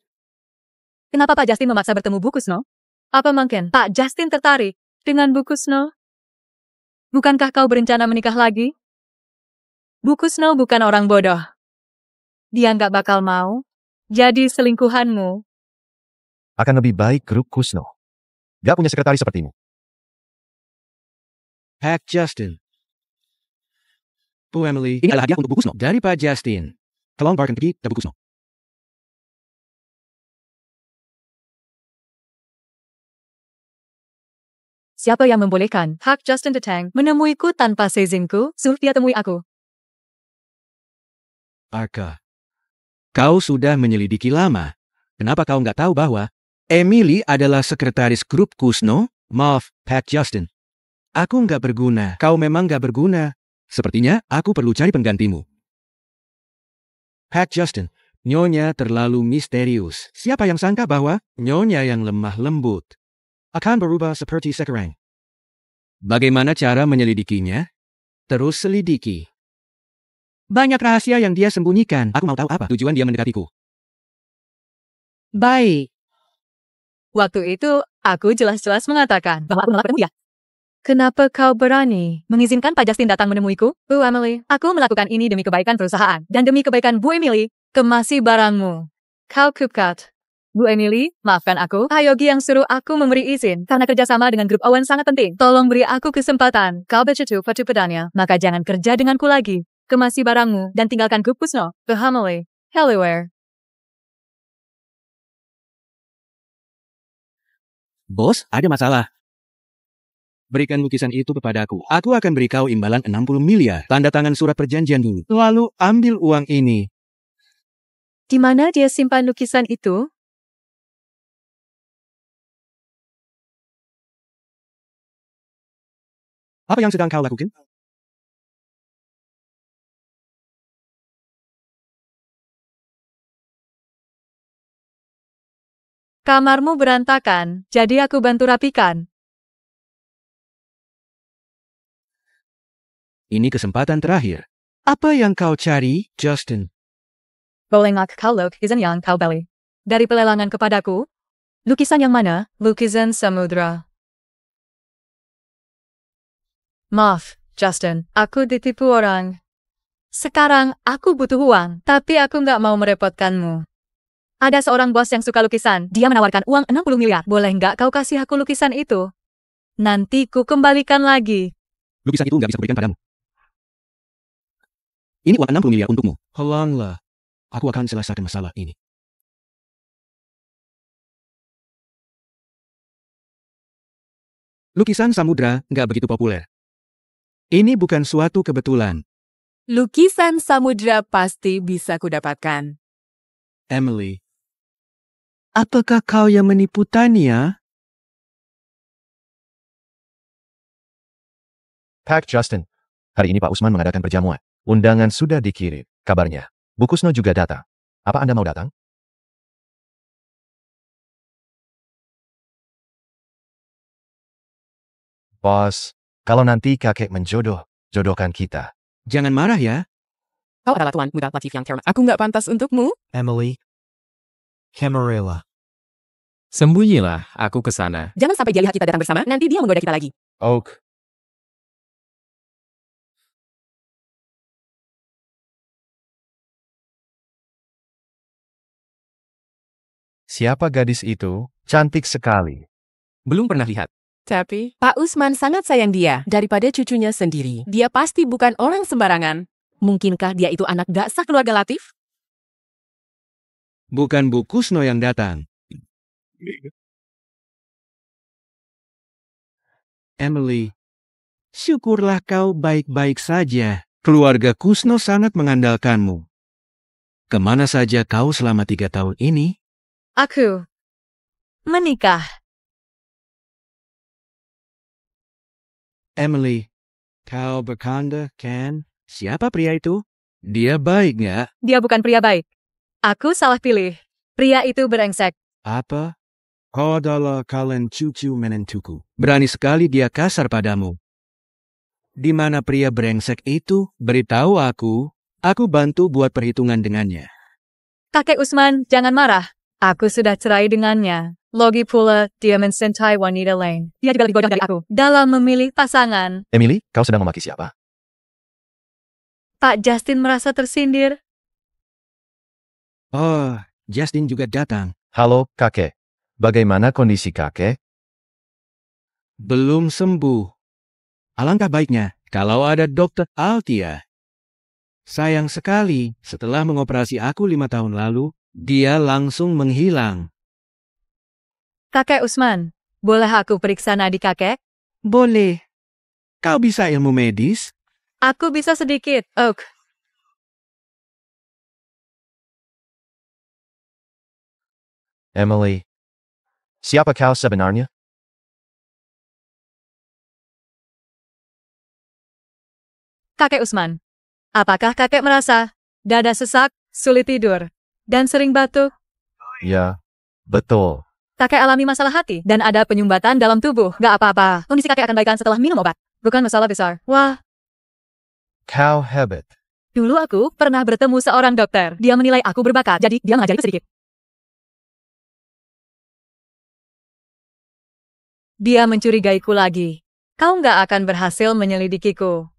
S2: Kenapa Pak Justin memaksa bertemu Bu Kusno? Apa mungkin Pak Justin tertarik dengan Bu Kusno? Bukankah kau berencana menikah lagi? Bu Kusno bukan orang bodoh. Dia nggak bakal mau jadi selingkuhanmu.
S3: Akan lebih baik grup Kusno nggak punya sekretaris sepertimu.
S1: Pak Justin. Bu Emily, ini adalah hadiah untuk Bu Kusno dari Pak Justin. Tolong bawakan pergi ke Bu Kusno.
S2: Siapa yang membolehkan Pak Justin Detang menemuiku tanpa seizinku? Suruh dia temui aku.
S1: Arka, kau sudah menyelidiki lama. Kenapa kau nggak tahu bahwa Emily adalah sekretaris grup Kusno? Maaf, Pak Justin. Aku nggak berguna. Kau memang nggak berguna. Sepertinya aku perlu cari penggantimu. Pak Justin, Nyonya terlalu misterius. Siapa yang sangka bahwa Nyonya yang lemah lembut akan berubah seperti sekarang? Bagaimana cara menyelidikinya? Terus selidiki. Banyak rahasia yang dia sembunyikan. Aku mau tahu apa tujuan dia mendekatiku.
S2: Baik. Waktu itu, aku jelas-jelas mengatakan bahwa aku menolak bertemu dia. Kenapa kau berani mengizinkan Pak Justin datang menemuiku? Bu Emily, aku melakukan ini demi kebaikan perusahaan. Dan demi kebaikan Bu Emily, kemasi barangmu. Kau kukat. Bu Emily, maafkan aku. Pak Yogi yang suruh aku memberi izin. Karena kerjasama dengan grup Owen sangat penting. Tolong beri aku kesempatan. Kau begitu padu padanya, maka jangan kerja denganku lagi. Kemasi barangmu dan tinggalkan grup Kusno ke Hamley, Helliware.
S1: Bos, ada masalah. Berikan lukisan itu kepadaku. Aku akan beri kau imbalan 60 miliar. Tanda tangan surat perjanjian dulu. Lalu ambil uang ini.
S2: Di mana dia simpan lukisan itu?
S1: Apa yang sedang kau lakukan?
S2: Kamarmu berantakan, jadi aku bantu rapikan.
S1: Ini kesempatan terakhir. Apa yang kau cari, Justin?
S2: Boleh nggak kau lukisan yang kau beli? Dari pelelangan kepadaku? Lukisan yang mana? Lukisan samudra. Maaf, Justin. Aku ditipu orang. Sekarang aku butuh uang, tapi aku nggak mau merepotkanmu. Ada seorang bos yang suka lukisan. Dia menawarkan uang 60 miliar. Boleh nggak kau kasih aku lukisan itu? Nanti ku kembalikan lagi.
S1: Lukisan itu nggak bisa kuberikan padamu. Ini uang 60 miliar untukmu. Halanglah. Aku akan selesaikan masalah ini. Lukisan samudra nggak begitu populer. Ini bukan suatu kebetulan.
S4: Lukisan samudra pasti bisa kudapatkan.
S1: Emily. Apakah kau yang menipu Tania?
S3: Pak Justin. Hari ini Pak Usman mengadakan perjamuan. Undangan sudah dikirim. Kabarnya, Bu Kusno juga datang. Apa Anda mau datang? Bos, kalau nanti kakek jodohkan kita.
S1: Jangan marah ya.
S4: Kau adalah tuan muda Latif yang terhormat. Aku nggak pantas untukmu.
S5: Emily. Camarilla.
S6: Sembunyilah, aku ke sana.
S4: Jangan sampai dia lihat kita datang bersama, nanti dia menggoda kita lagi.
S3: Oak. Siapa gadis itu? Cantik sekali.
S6: Belum pernah lihat.
S4: Tapi, Pak Usman sangat sayang dia daripada cucunya sendiri. Dia pasti bukan orang sembarangan. Mungkinkah dia itu anak gak sah keluarga Latif?
S1: Bukan Bu Kusno yang datang. Emily. Syukurlah kau baik-baik saja. Keluarga Kusno sangat mengandalkanmu. Kemana saja kau selama 3 tahun ini?
S2: Aku menikah.
S1: Emily, kau bercanda, kan? Siapa pria itu? Dia baik nggak?
S2: Dia bukan pria baik. Aku salah pilih. Pria itu brengsek.
S1: Apa? Kau adalah kalian cucu menentuku. Berani sekali dia kasar padamu. Di mana pria brengsek itu? Beritahu aku. Aku bantu buat perhitungan dengannya.
S2: Kakek Usman, jangan marah. Aku sudah cerai dengannya. Logi pula, dia mencintai wanita lain. Dia juga lebih bodoh dari aku dalam memilih pasangan.
S3: Emily, kau sedang memaki siapa?
S2: Pak Justin merasa tersindir.
S1: Oh, Justin juga datang.
S3: Halo, kakek. Bagaimana kondisi kakek?
S1: Belum sembuh. Alangkah baiknya kalau ada dokter Altia. Sayang sekali, setelah mengoperasi aku 5 tahun lalu, dia langsung menghilang.
S2: Kakek Usman, boleh aku periksa nadi kakek?
S1: Boleh. Kau bisa ilmu medis?
S2: Aku bisa sedikit, Oak.
S3: Emily. Siapa kau sebenarnya?
S2: Kakek Usman, apakah kakek merasa dada sesak, sulit tidur, dan sering batuk?
S3: Ya, betul.
S2: Kakek alami masalah hati dan ada penyumbatan dalam tubuh. Gak apa-apa, kondisi kakek akan baikkan setelah minum obat. Bukan masalah besar. Wah,
S3: Kau hebat.
S2: dulu aku pernah bertemu seorang dokter. Dia menilai aku berbakat, jadi dia mengajariku sedikit. Dia mencurigaiku lagi. Kau nggak akan berhasil menyelidikiku.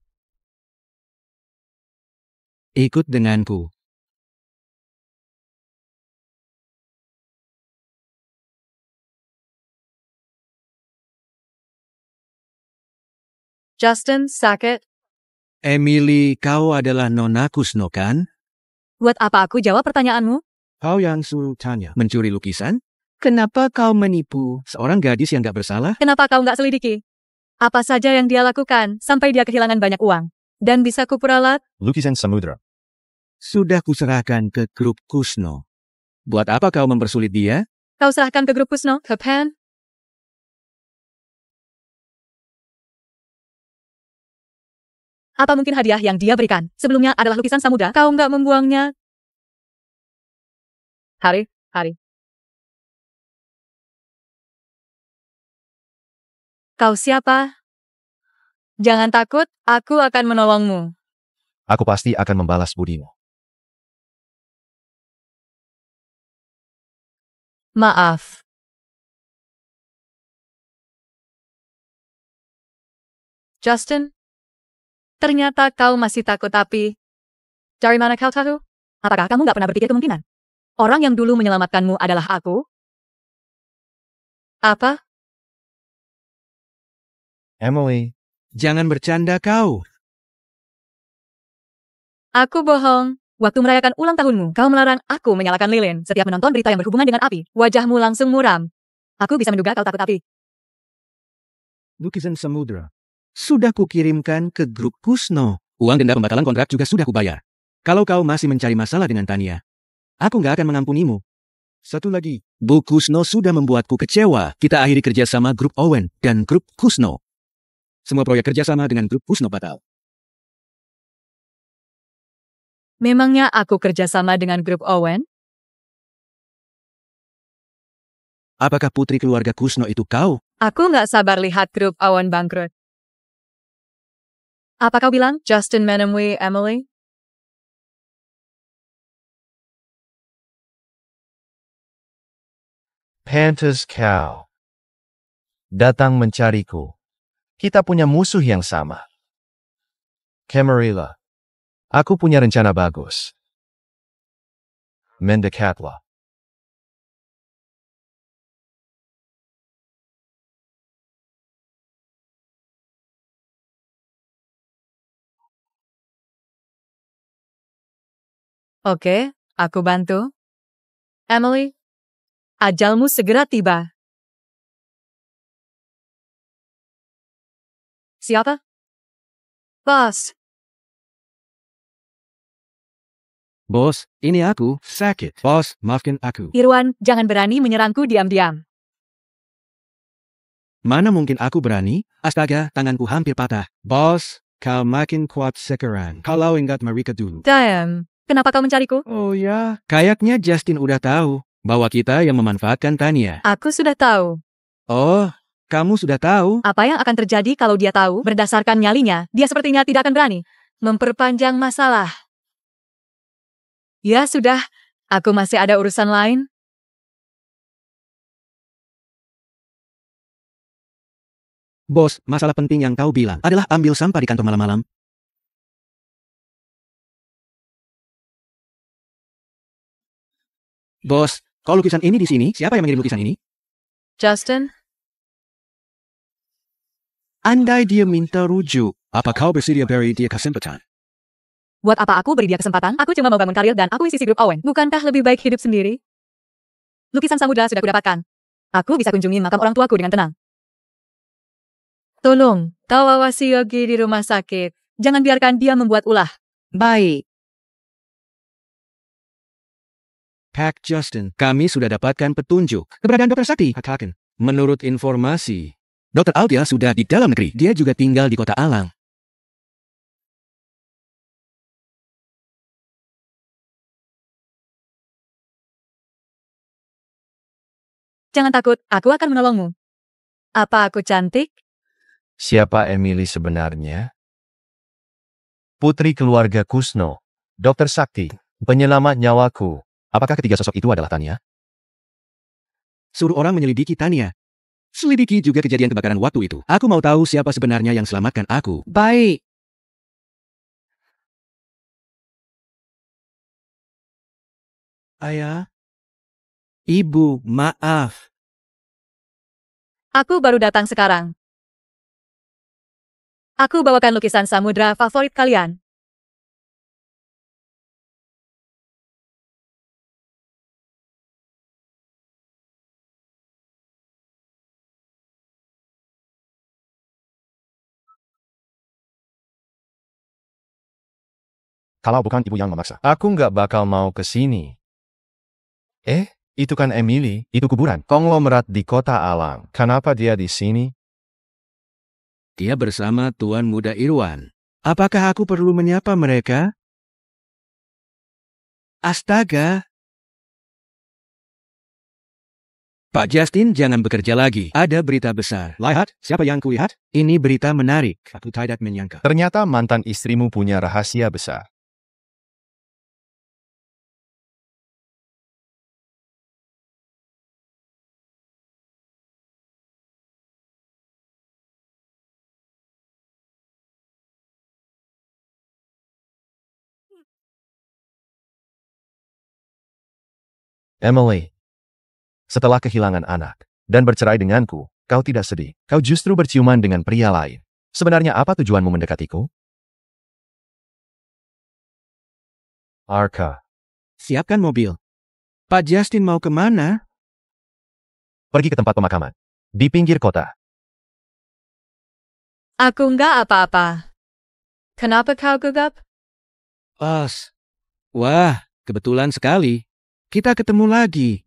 S1: Ikut denganku.
S2: Justin, sakit?
S1: Emily, kau adalah Nona Kusno, kan?
S2: Buat apa aku jawab pertanyaanmu?
S1: Kau yang suruh tanya. Mencuri lukisan? Kenapa kau menipu seorang gadis yang gak bersalah?
S2: Kenapa kau nggak selidiki? Apa saja yang dia lakukan sampai dia kehilangan banyak uang? Dan bisa kuperalat?
S3: Lukisan samudra.
S1: Sudah kuserahkan ke grup Kusno. Buat apa kau mempersulit dia?
S2: Kau serahkan ke grup Kusno, ke Pen? Apa mungkin hadiah yang dia berikan sebelumnya adalah lukisan samudra? Kau nggak membuangnya? Hari. Kau siapa? Jangan takut, aku akan menolongmu.
S3: Aku pasti akan membalas budimu.
S2: Maaf. Justin? Ternyata kau masih takut tapi... Dari mana kau tahu? Apakah kamu nggak pernah berpikir kemungkinan? Orang yang dulu menyelamatkanmu adalah aku? Apa?
S3: Emily,
S1: Jangan bercanda kau.
S2: Aku bohong. Waktu merayakan ulang tahunmu, kau melarang aku menyalakan lilin setiap menonton berita yang berhubungan dengan api. Wajahmu langsung muram. Aku bisa menduga kau takut api.
S1: Lukisan samudra. Sudah kukirimkan ke grup Kusno. Uang denda pembatalan kontrak juga sudah kubayar. Kalau kau masih mencari masalah dengan Tania, aku nggak akan mengampunimu. Satu lagi, Bu Kusno sudah membuatku kecewa. Kita akhiri kerjasama grup Owen dan grup Kusno. Semua proyek kerjasama dengan grup Kusno batal.
S2: Memangnya aku kerjasama dengan grup Owen?
S1: Apakah putri keluarga Kusno itu kau?
S2: Aku nggak sabar lihat grup Owen bangkrut. Apa kau bilang, Justin menemui Emily?
S3: pantas kau datang mencariku. Kita punya musuh yang sama. Camarilla, aku punya rencana bagus. Mendekatlah.
S2: Oke, aku bantu. Emily, ajalmu segera tiba. Siapa? Bos.
S1: Bos, ini aku, sakit. Bos, maafkan aku.
S2: Irwan, jangan berani menyerangku diam-diam.
S1: Mana mungkin aku berani? Astaga, tanganku hampir patah. Bos, kau makin kuat sekarang. Kalau ingat mereka dulu.
S2: Damn, kenapa kau mencariku?
S1: Oh ya, kayaknya Justin udah tahu bahwa kita yang memanfaatkan Tania.
S2: Aku sudah tahu.
S1: Oh, kamu sudah tahu?
S2: Apa yang akan terjadi kalau dia tahu? Berdasarkan nyalinya, dia sepertinya tidak akan berani memperpanjang masalah. Ya sudah, aku masih ada urusan lain.
S1: Bos, masalah penting yang kau bilang adalah ambil sampah di kantor malam-malam. Bos, kok lukisan ini di sini? Siapa yang mengirim lukisan ini?
S2: Justin,
S1: Andai dia minta rujuk, apa kau bersedia beri dia kesempatan?
S2: buat apa aku beri dia kesempatan? Aku cuma mau bangun karir dan aku isi grup Owen. Bukankah lebih baik hidup sendiri? Lukisan samudra sudah kudapatkan. Aku bisa kunjungi makam orang tuaku dengan tenang. Tolong, awasi Yogi di rumah sakit. Jangan biarkan dia membuat ulah. Baik.
S1: Pak Justin, kami sudah dapatkan petunjuk. Keberadaan Dr. Sakti, katakan. Menurut informasi, Dr. Aldia sudah di dalam negeri. Dia juga tinggal di kota Alang.
S2: Jangan takut, aku akan menolongmu. Apa aku cantik?
S3: Siapa Emily sebenarnya? Putri keluarga Kusno, Dr. Sakti, penyelamat nyawaku. Apakah ketiga sosok itu adalah Tania?
S1: Suruh orang menyelidiki Tania. Selidiki juga kejadian kebakaran waktu itu. Aku mau tahu siapa sebenarnya yang selamatkan aku. Baik. Ayah. Ibu, maaf.
S2: Aku baru datang sekarang. Aku bawakan lukisan samudra favorit kalian.
S3: Kalau bukan ibu yang memaksa, aku nggak bakal mau ke sini. Itu kan Emily, itu kuburan. Konglomerat di kota alam. Kenapa dia di sini?
S1: Dia bersama Tuan Muda Irwan. Apakah aku perlu menyapa mereka? Astaga! Pak Justin, jangan bekerja lagi. Ada berita besar. Lihat, siapa yang kulihat? Ini berita menarik. Aku tidak menyangka.
S3: Ternyata mantan istrimu punya rahasia besar. Emily, setelah kehilangan anak dan bercerai denganku, kau tidak sedih. Kau justru berciuman dengan pria lain. Sebenarnya apa tujuanmu mendekatiku? Arka,
S1: Siapkan mobil. Pak Justin mau kemana?
S3: pergi ke tempat pemakaman. Di pinggir kota.
S2: Aku nggak apa-apa. Kenapa kau gegap?
S1: Pas. Wah, kebetulan sekali. Kita ketemu lagi.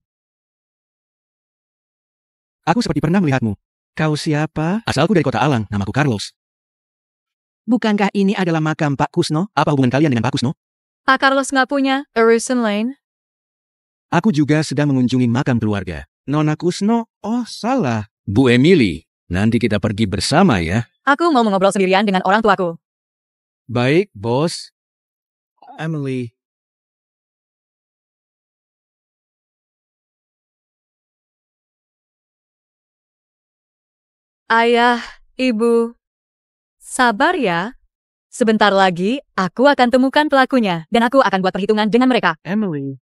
S1: Aku seperti pernah melihatmu. Kau siapa? Asalku dari kota Alang, namaku Carlos. Bukankah ini adalah makam Pak Kusno? Apa hubungan kalian dengan Pak Kusno?
S2: Pak Carlos nggak punya urusan lain?
S1: Aku juga sedang mengunjungi makam keluarga. Nona Kusno? Oh, salah. Bu Emily, nanti kita pergi bersama ya.
S2: Aku mau mengobrol sendirian dengan orang tuaku.
S1: Baik, bos. Emily.
S2: Ayah, ibu, sabar ya. Sebentar lagi, aku akan temukan pelakunya, dan aku akan buat perhitungan dengan mereka.
S1: Emily.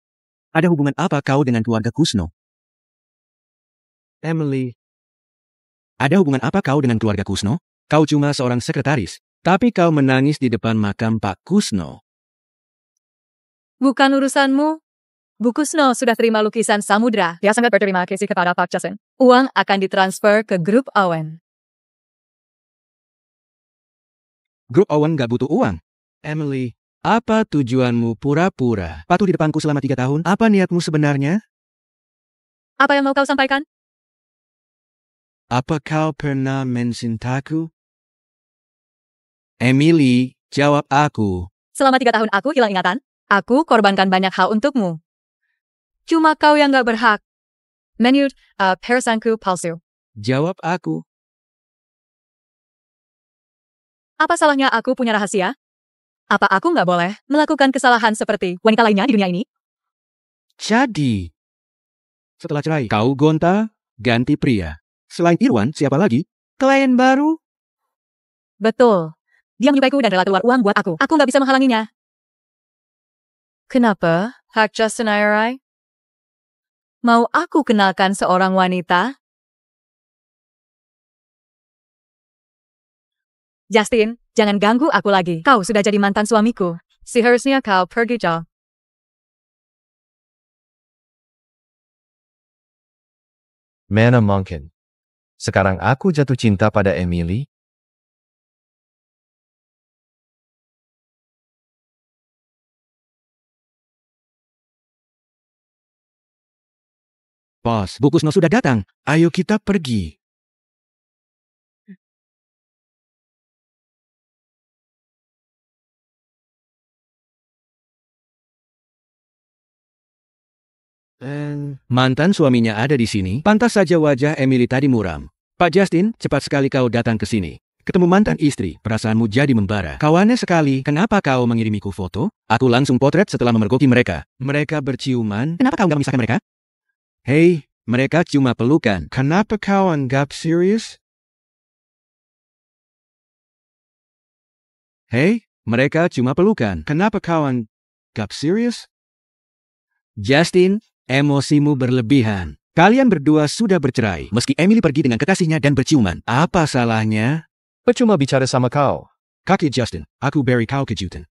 S1: Ada hubungan apa kau dengan keluarga Kusno? Emily. Ada hubungan apa kau dengan keluarga Kusno? Kau cuma seorang sekretaris, tapi kau menangis di depan makam Pak Kusno.
S2: Bukan urusanmu. Bu Kusno sudah terima lukisan samudra. Dia sangat berterima kasih kepada Pak Justin. Uang akan ditransfer ke grup Owen.
S1: Grup Owen gak butuh uang. Emily, apa tujuanmu pura-pura? Patuh di depanku selama 3 tahun? Apa niatmu sebenarnya?
S2: Apa yang mau kau sampaikan?
S1: Apa kau pernah mencintaku? Emily, jawab aku.
S2: Selama 3 tahun aku hilang ingatan. Aku korbankan banyak hal untukmu. Cuma kau yang gak berhak. Menurut perisanku palsu.
S1: Jawab aku.
S2: Apa salahnya aku punya rahasia? Apa aku nggak boleh melakukan kesalahan seperti wanita lainnya di dunia ini?
S1: Jadi, setelah cerai, kau gonta, ganti pria. Selain Irwan, siapa lagi? Klien baru?
S2: Betul. Dia menyukaiku dan rela keluar uang buat aku. Aku nggak bisa menghalanginya. Kenapa, Pak Justin Airai? Mau aku kenalkan seorang wanita? Justin, jangan ganggu aku lagi. Kau sudah jadi mantan suamiku. Seharusnya kau pergi jauh.
S3: Mana mungkin. Sekarang aku jatuh cinta pada Emily.
S1: Bos, Bu Kusno sudah datang. Ayo kita pergi. Mantan suaminya ada di sini. Pantas saja wajah Emily tadi muram. Pak Justin, cepat sekali kau datang ke sini. Ketemu mantan istri, perasaanmu jadi membara. Kau aneh sekali, kenapa kau mengirimiku foto? Aku langsung potret setelah memergoki mereka. Mereka berciuman. Kenapa kau nggak memisahkan mereka? Hei, mereka cuma pelukan. Kenapa kau anggap serius? Hei, mereka cuma pelukan. Kenapa kau anggap serius? Justin, emosimu berlebihan. Kalian berdua sudah bercerai, meski Emily pergi dengan kekasihnya dan berciuman. Apa salahnya?
S3: Percuma bicara sama kau.
S1: Kaki Justin, aku beri kau kejutan.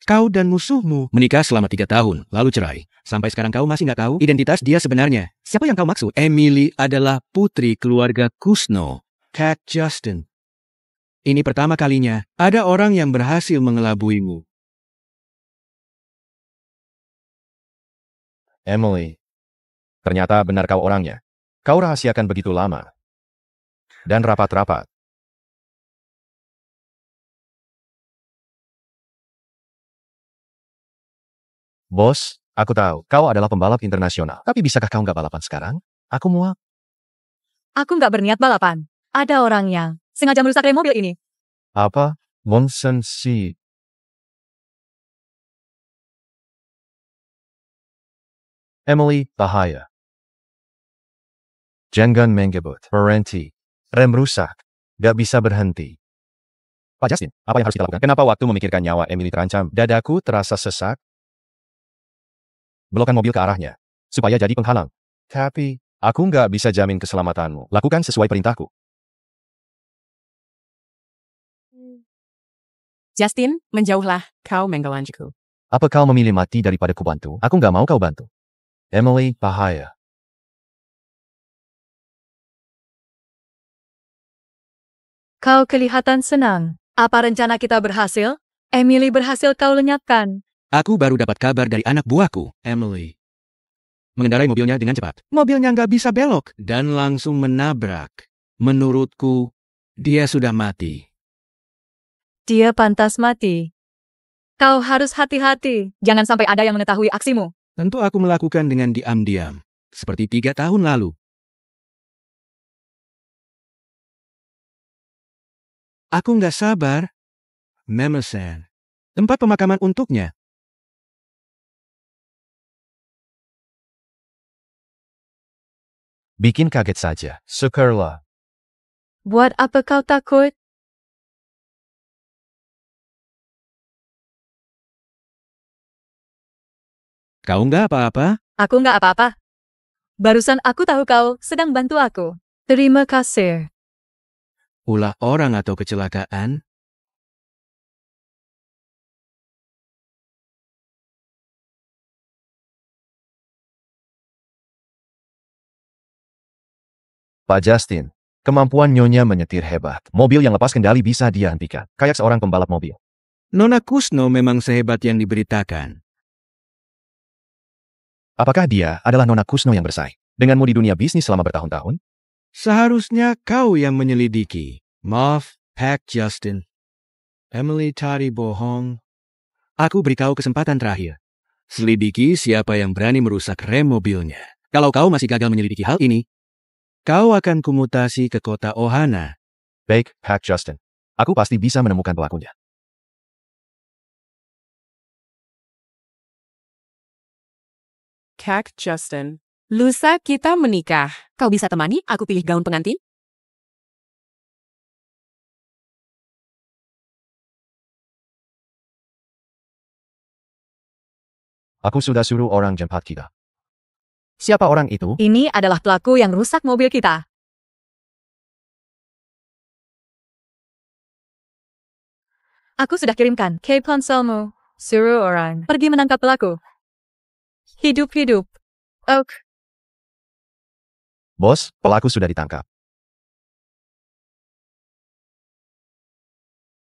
S1: Kau dan musuhmu menikah selama 3 tahun, lalu cerai. Sampai sekarang kau masih nggak tahu identitas dia sebenarnya. Siapa yang kau maksud? Emily adalah putri keluarga Kusno, Kak Justin. Ini pertama kalinya ada orang yang berhasil mengelabuimu.
S3: Emily, ternyata benar kau orangnya. Kau rahasiakan begitu lama. Dan rapat-rapat. Bos, aku tahu, kau adalah pembalap internasional. Tapi bisakah kau nggak balapan sekarang? Aku muak.
S2: Aku nggak berniat balapan. Ada orang yang sengaja merusak rem mobil ini.
S3: Apa? Monsensi. Emily, bahaya. Jangan mengebut. Berhenti. Rem rusak. Gak bisa berhenti. Pak Justin, apa yang harus kita lakukan? Kenapa waktu memikirkan nyawa Emily terancam, dadaku terasa sesak? Belokkan mobil ke arahnya, supaya jadi penghalang. Tapi, aku nggak bisa jamin keselamatanmu. Lakukan sesuai perintahku.
S4: Justin, menjauhlah. Kau menggangguku.
S3: Apa kau memilih mati daripada kubantu? Aku nggak mau kau bantu. Emily, bahaya.
S2: Kau kelihatan senang. Apa rencana kita berhasil? Emily berhasil kau lenyapkan.
S1: Aku baru dapat kabar dari anak buahku, Emily. Mengendarai mobilnya dengan cepat. Mobilnya nggak bisa belok dan langsung menabrak. Menurutku, dia sudah mati.
S2: Dia pantas mati. Kau harus hati-hati. Jangan sampai ada yang mengetahui aksimu.
S1: Tentu aku melakukan dengan diam-diam. Seperti 3 tahun lalu. Aku nggak sabar. Memesan tempat pemakaman untuknya.
S3: Bikin kaget saja. Syukurlah.
S2: Buat apa kau takut?
S1: Kau nggak apa-apa?
S2: Aku nggak apa-apa. Barusan aku tahu kau sedang bantu aku. Terima kasih.
S1: Ulah orang atau kecelakaan?
S3: Pak Justin, kemampuan Nyonya menyetir hebat. Mobil yang lepas kendali bisa dia hentikan. Kayak seorang pembalap mobil.
S1: Nona Kusno memang sehebat yang diberitakan.
S3: Apakah dia adalah Nona Kusno yang bersaing denganmu di dunia bisnis selama bertahun-tahun?
S1: Seharusnya kau yang menyelidiki. Maaf, Pak Justin. Emily tadi bohong. Aku beri kau kesempatan terakhir. Selidiki siapa yang berani merusak rem mobilnya. Kalau kau masih gagal menyelidiki hal ini, kau akan kumutasi ke kota Ohana.
S3: Baik, Pak Justin. Aku pasti bisa menemukan pelakunya.
S4: Kak Justin. Lusa kita menikah. Kau bisa temani aku pilih gaun pengantin?
S3: Aku sudah suruh orang jemput kita. Siapa orang itu?
S2: Ini adalah pelaku yang rusak mobil kita. Aku sudah kirimkan ke ponselmu. Suruh orang pergi menangkap pelaku. Hidup-hidup. Ok.
S3: Bos, pelaku sudah ditangkap.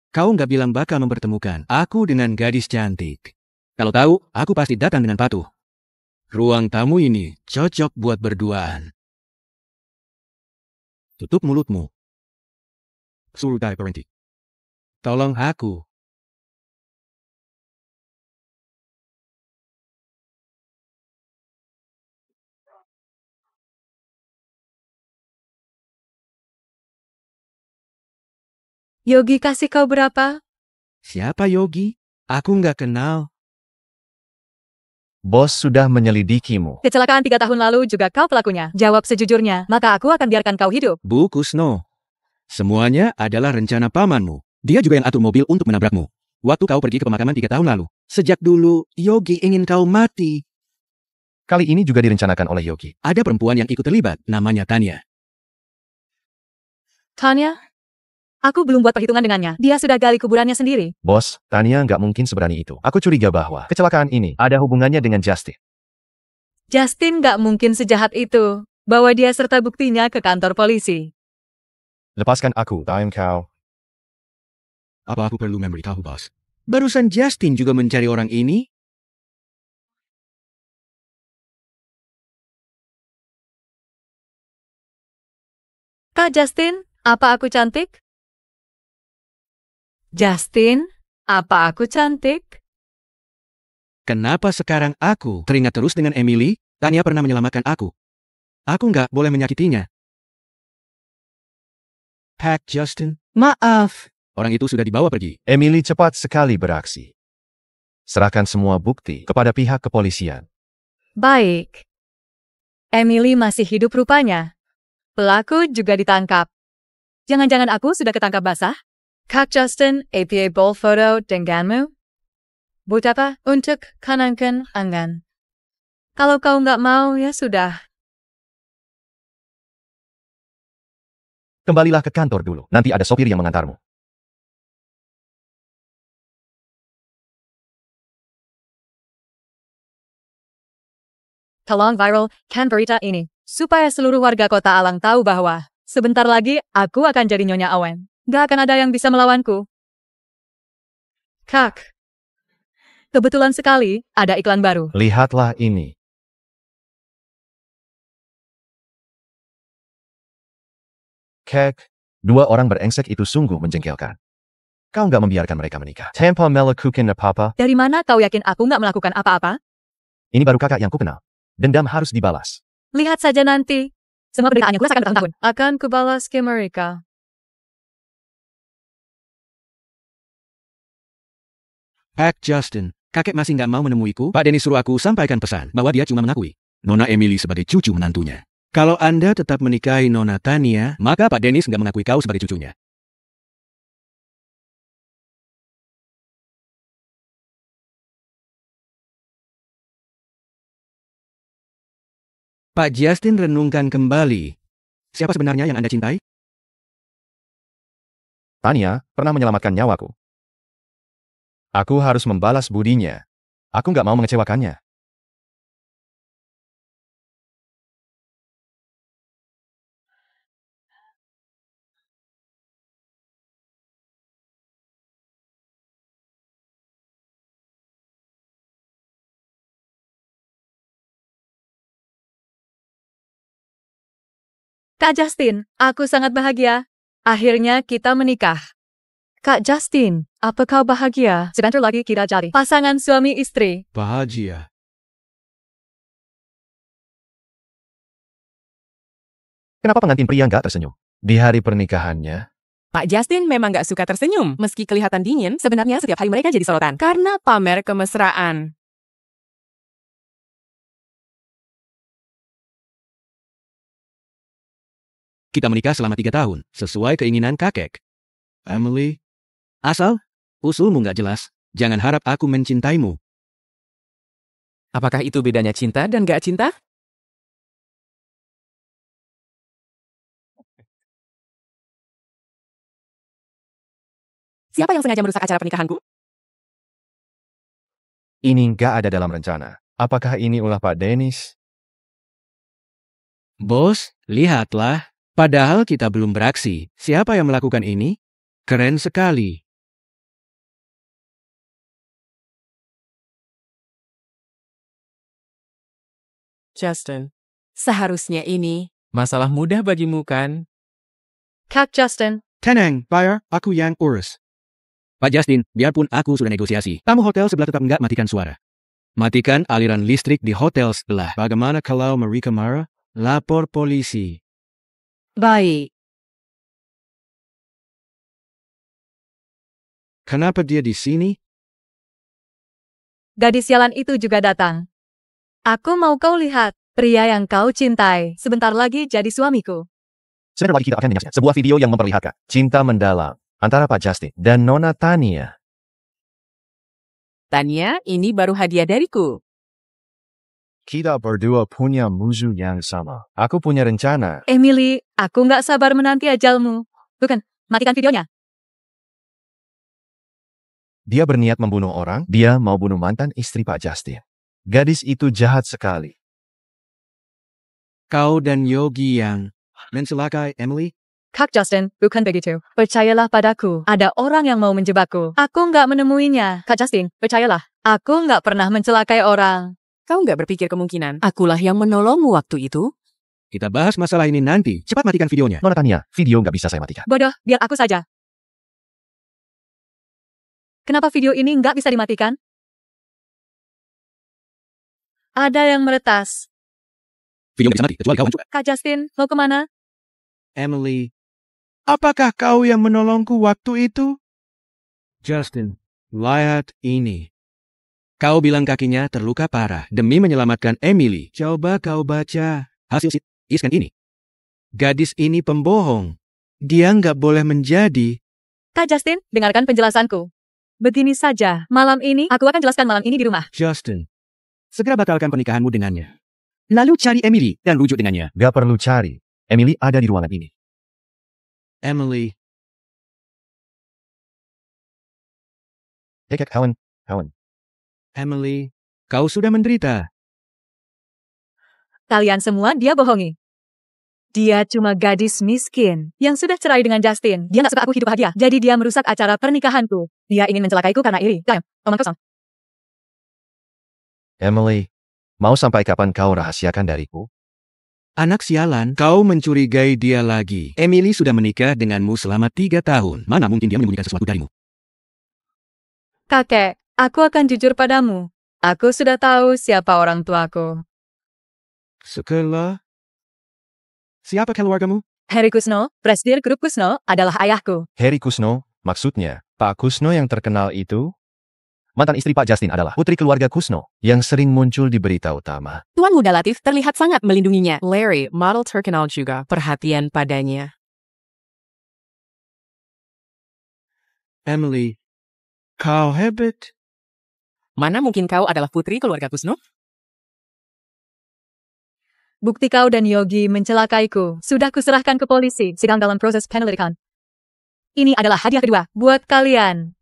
S1: Kau nggak bilang bakal mempertemukan aku dengan gadis cantik. Kalau tahu, aku pasti datang dengan patuh. Ruang tamu ini cocok buat berduaan. Tutup mulutmu. Suruh berhenti. Tolong aku.
S2: Yogi kasih kau berapa?
S1: Siapa Yogi? Aku nggak kenal.
S3: Bos sudah menyelidikimu.
S2: Kecelakaan 3 tahun lalu juga kau pelakunya. Jawab sejujurnya, maka aku akan biarkan kau hidup.
S1: Bu Kusno. Semuanya adalah rencana pamanmu. Dia juga yang atur mobil untuk menabrakmu. Waktu kau pergi ke pemakaman 3 tahun lalu. Sejak dulu, Yogi ingin kau mati.
S3: Kali ini juga direncanakan oleh Yogi.
S1: Ada perempuan yang ikut terlibat, namanya Tania.
S2: Tanya? Aku belum buat perhitungan dengannya. Dia sudah gali kuburannya sendiri.
S3: Bos, Tania nggak mungkin seberani itu. Aku curiga bahwa kecelakaan ini ada hubungannya dengan Justin.
S2: Justin nggak mungkin sejahat itu. Bawa dia serta buktinya ke kantor polisi.
S3: Lepaskan aku, time kau.
S1: Apa aku perlu memberitahu, bos? Barusan Justin juga mencari orang ini.
S2: Kak Justin, apa aku cantik? Justin, apa aku cantik?
S1: Kenapa sekarang aku teringat terus dengan Emily? Tania pernah menyelamatkan aku. Aku nggak boleh menyakitinya. Pak Justin, maaf. Orang itu sudah dibawa pergi.
S3: Emily cepat sekali beraksi. Serahkan semua bukti kepada pihak kepolisian.
S2: Baik. Emily masih hidup rupanya. Pelaku juga ditangkap. Jangan-jangan aku sudah ketangkap basah? Kak Justin, APA Bowl Photo denganmu? Buat apa? Untuk kanangkan angan. Kalau kau nggak mau, ya sudah.
S3: Kembalilah ke kantor dulu. Nanti ada sopir yang mengantarmu.
S2: Tolong viral kan berita ini, supaya seluruh warga kota Alang tahu bahwa sebentar lagi aku akan jadi Nyonya Owen. Gak akan ada yang bisa melawanku. Kak, kebetulan sekali ada iklan baru.
S3: Lihatlah ini. Kek, dua orang berengsek itu sungguh menjengkelkan. Kau nggak membiarkan mereka menikah. Tanpa melakukan apa-apa.
S2: Dari mana kau yakin aku nggak melakukan apa-apa?
S3: Ini baru kakak yang kukenal. Dendam harus dibalas.
S2: Lihat saja nanti. Semua penderitaannya kurasakan bertahun-tahun. Akan kubalas ke mereka.
S1: Pak Justin, kakek masih nggak mau menemuiku? Pak Dennis suruh aku sampaikan pesan bahwa dia cuma mengakui Nona Emily sebagai cucu menantunya. Kalau Anda tetap menikahi Nona Tania, maka Pak Dennis nggak mengakui kau sebagai cucunya. Pak Justin renungkan kembali. Siapa sebenarnya yang Anda cintai?
S3: Tania pernah menyelamatkan nyawaku. Aku harus membalas budinya. Aku nggak mau mengecewakannya.
S2: Kak Justin, aku sangat bahagia. Akhirnya kita menikah. Kak Justin, apa kau bahagia? Sebentar lagi kita jadi pasangan suami istri.
S1: Bahagia.
S3: Kenapa pengantin pria nggak tersenyum? Di hari pernikahannya,
S4: Pak Justin memang gak suka tersenyum. Meski kelihatan dingin, sebenarnya setiap hari mereka jadi sorotan. Karena pamer kemesraan.
S1: Kita menikah selama 3 tahun, sesuai keinginan kakek. Emily, asal usulmu nggak jelas, jangan harap aku mencintaimu.
S6: Apakah itu bedanya cinta dan gak cinta?
S4: Siapa yang sengaja merusak acara pernikahanku?
S3: ini nggak ada dalam rencana. Apakah ini ulah Pak Dennis?
S1: Bos, lihatlah. Padahal kita belum beraksi. Siapa yang melakukan ini? Keren sekali.
S4: Justin, seharusnya ini.
S6: Masalah mudah bagimu kan?
S2: Kak Justin,
S1: Tenang, Bayer, aku yang urus. Pak Justin, biarpun aku sudah negosiasi, tamu hotel sebelah tetap nggak matikan suara. Matikan aliran listrik di hotel sebelah. Bagaimana kalau mereka marah? Lapor polisi.
S2: baik.
S1: Kenapa dia di sini?
S2: Gadis sialan itu juga datang. Aku mau kau lihat, pria yang kau cintai, sebentar lagi jadi suamiku.
S3: Sebentar lagi kita akan menyaksikan sebuah video yang memperlihatkan cinta mendalam antara Pak Justin dan Nona Tania.
S4: Tania, ini baru hadiah dariku.
S3: Kita berdua punya musuh yang sama. Aku punya rencana.
S2: Emily, aku nggak sabar menanti ajalmu. Bukan, matikan videonya.
S3: Dia berniat membunuh orang, dia mau bunuh mantan istri Pak Justin. Gadis itu jahat sekali.
S1: Kau dan Yogi yang mencelakai Emily?
S2: Kak Justin, bukan begitu. Percayalah padaku, ada orang yang mau menjebakku. Aku nggak menemuinya. Kak Justin, percayalah. Aku nggak pernah mencelakai orang.
S4: Kau nggak berpikir kemungkinan akulah yang menolongmu waktu itu?
S1: Kita bahas masalah ini nanti. Cepat matikan videonya.
S3: Nona Tania, video nggak bisa saya matikan.
S2: Bodoh, biar aku saja. Kenapa video ini nggak bisa dimatikan? Ada yang meretas.
S1: Video nggak bisa mati, kecuali kau juga.
S2: Kak Justin, mau kemana?
S1: Emily, apakah kau yang menolongku waktu itu? Justin, lihat ini. Kau bilang kakinya terluka parah demi menyelamatkan Emily. Coba kau baca hasil CT scan ini. Gadis ini pembohong. Dia nggak boleh menjadi.
S2: Kak Justin, dengarkan penjelasanku. Begini saja, malam ini, aku akan jelaskan malam ini di rumah.
S1: Justin, segera batalkan pernikahanmu dengannya. Lalu cari Emily dan rujuk dengannya.
S3: Gak perlu cari. Emily ada di ruangan ini.
S1: Emily,
S3: Kawan.
S1: Emily, kau sudah menderita.
S2: Kalian semua dia bohongi. Dia cuma gadis miskin yang sudah cerai dengan Justin. Dia nggak suka aku hidup bahagia. Jadi dia merusak acara pernikahanku. Dia ingin mencelakaiku karena iri. Diam, omong kosong.
S3: Emily, mau sampai kapan kau rahasiakan dariku?
S1: Anak sialan, kau mencurigai dia lagi. Emily sudah menikah denganmu selama 3 tahun. Mana mungkin dia menyembunyikan sesuatu darimu?
S2: Kakek, aku akan jujur padamu. Aku sudah tahu siapa orang tuaku.
S1: Sekelah. Siapa keluargamu?
S2: Heri Kusno, presidir grup Kusno, adalah ayahku.
S3: Heri Kusno, maksudnya Pak Kusno yang terkenal itu? Mantan istri Pak Justin adalah putri keluarga Kusno yang sering muncul di berita utama.
S4: Tuan Muda Latif terlihat sangat melindunginya. Larry, model terkenal juga, perhatian padanya.
S1: Emily, kau hebat.
S4: Mana mungkin kau adalah putri keluarga Kusno?
S2: Bukti kau dan Yogi mencelakaiku. Sudah kuserahkan ke polisi, sedang dalam proses penyelidikan. Ini adalah hadiah kedua buat kalian.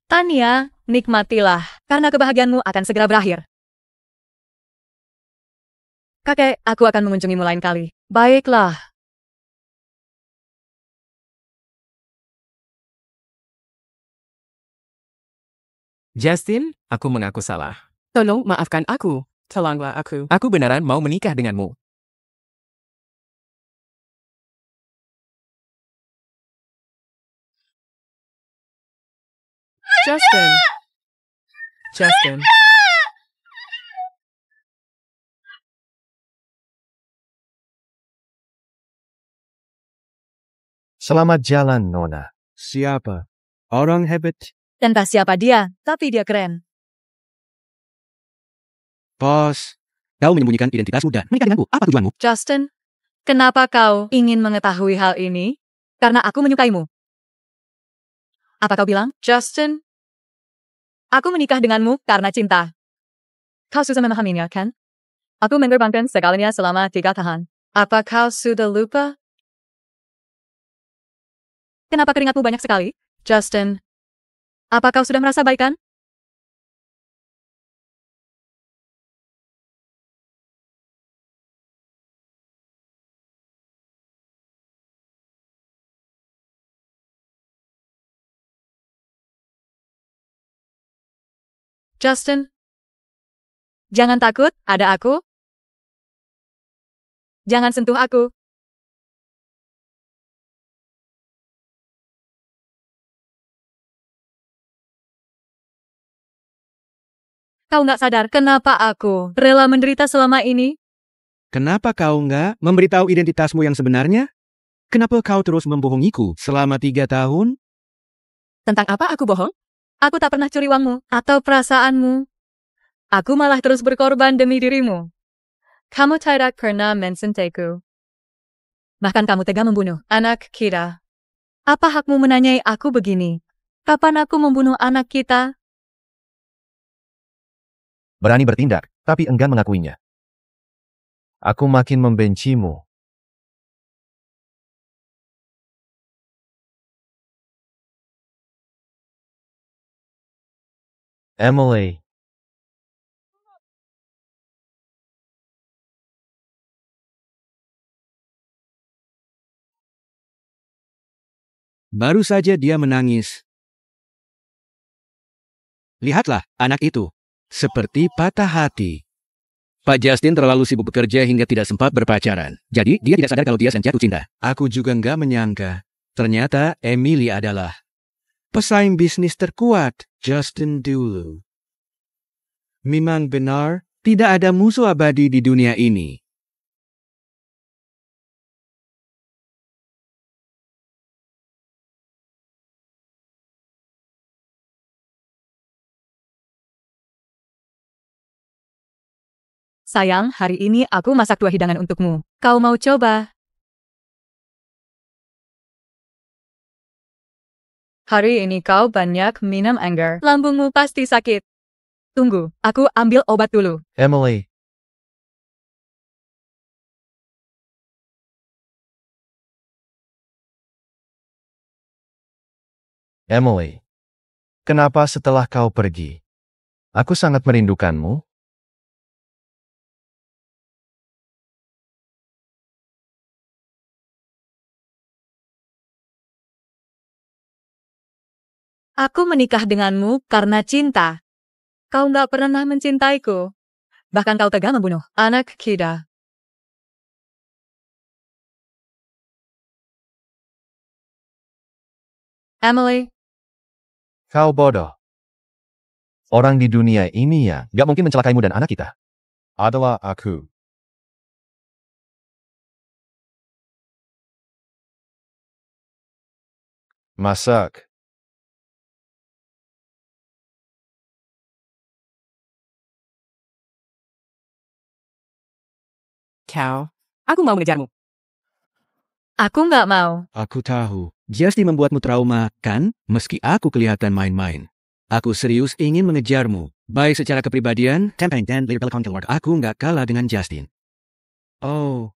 S2: Tania, nikmatilah, karena kebahagiaanmu akan segera berakhir. Kakek, aku akan mengunjungimu lain kali. Baiklah.
S6: Justin, aku mengaku salah.
S4: Tolong maafkan aku. Tolonglah aku.
S6: Aku beneran mau menikah denganmu.
S4: Justin.
S3: Selamat jalan, Nona.
S1: Siapa? Orang hebat.
S2: Entah siapa dia, tapi dia keren.
S1: Bos, kau menyembunyikan identitasmu dan menikah denganku. Apa tujuanmu?
S2: Justin, kenapa kau ingin mengetahui hal ini? Karena aku menyukaimu. Apa kau bilang? Justin, aku menikah denganmu karena cinta. Kau susah memahaminya, kan? Aku mengorbankan segalanya selama 3 tahun. Apa kau sudah lupa? Kenapa keringatmu banyak sekali? Justin, apa kau sudah merasa baik, kan? Justin, jangan takut, ada aku. Jangan sentuh aku. Kau nggak sadar kenapa aku rela menderita selama ini?
S1: Kenapa kau nggak memberitahu identitasmu yang sebenarnya? Kenapa kau terus membohongiku selama 3 tahun?
S4: Tentang apa aku bohong?
S2: Aku tak pernah curi uangmu atau perasaanmu. Aku malah terus berkorban demi dirimu. Kamu tidak pernah mensentaiku. Bahkan kamu tega membunuh anak kita. Apa hakmu menanyai aku begini? Kapan aku membunuh anak kita?
S3: Berani bertindak, tapi enggan mengakuinya. Aku makin membencimu. Emily.
S1: Baru saja dia menangis. Lihatlah, anak itu. Seperti patah hati. Pak Justin terlalu sibuk bekerja hingga tidak sempat berpacaran. Jadi, dia tidak sadar kalau dia sedang jatuh cinta. Aku juga nggak menyangka. Ternyata Emily adalah pesaing bisnis terkuat Justin dulu. Memang benar, tidak ada musuh abadi di dunia ini.
S2: Sayang, hari ini aku masak 2 hidangan untukmu. Kau mau coba? Hari ini kau banyak minum anggur. Lambungmu pasti sakit. Tunggu, aku ambil obat dulu.
S3: Emily. Emily. Kenapa setelah kau pergi? Aku sangat merindukanmu.
S2: Aku menikah denganmu karena cinta. Kau nggak pernah mencintaiku. Bahkan kau tega membunuh anak kita. Emily,
S3: Kau bodoh. Orang di dunia ini ya gak mungkin mencelakaimu dan anak kita. Adalah aku. Masak.
S4: Kau, aku mau mengejarmu.
S2: aku nggak mau.
S1: Aku tahu. Justin membuatmu trauma, kan? Meski aku kelihatan main-main. Aku serius ingin mengejarmu. Baik secara kepribadian, campaign dan lyrical content. Aku nggak kalah dengan Justin. Oh.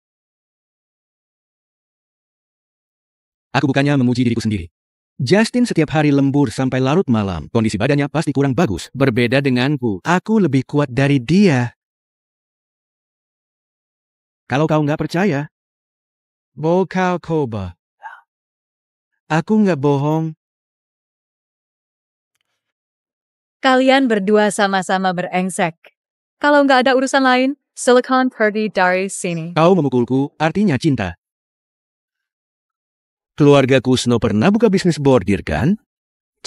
S1: Aku bukannya memuji diriku sendiri. Justin setiap hari lembur sampai larut malam. Kondisi badannya pasti kurang bagus. Berbeda denganku. Aku lebih kuat dari dia. Kalau kau nggak percaya, kau coba. Aku nggak bohong.
S2: Kalian berdua sama-sama berengsek. Kalau nggak ada urusan lain, Silicon pergi dari sini.
S1: Kau memukulku, artinya cinta. Keluarga Kusno pernah buka bisnis bordir, kan?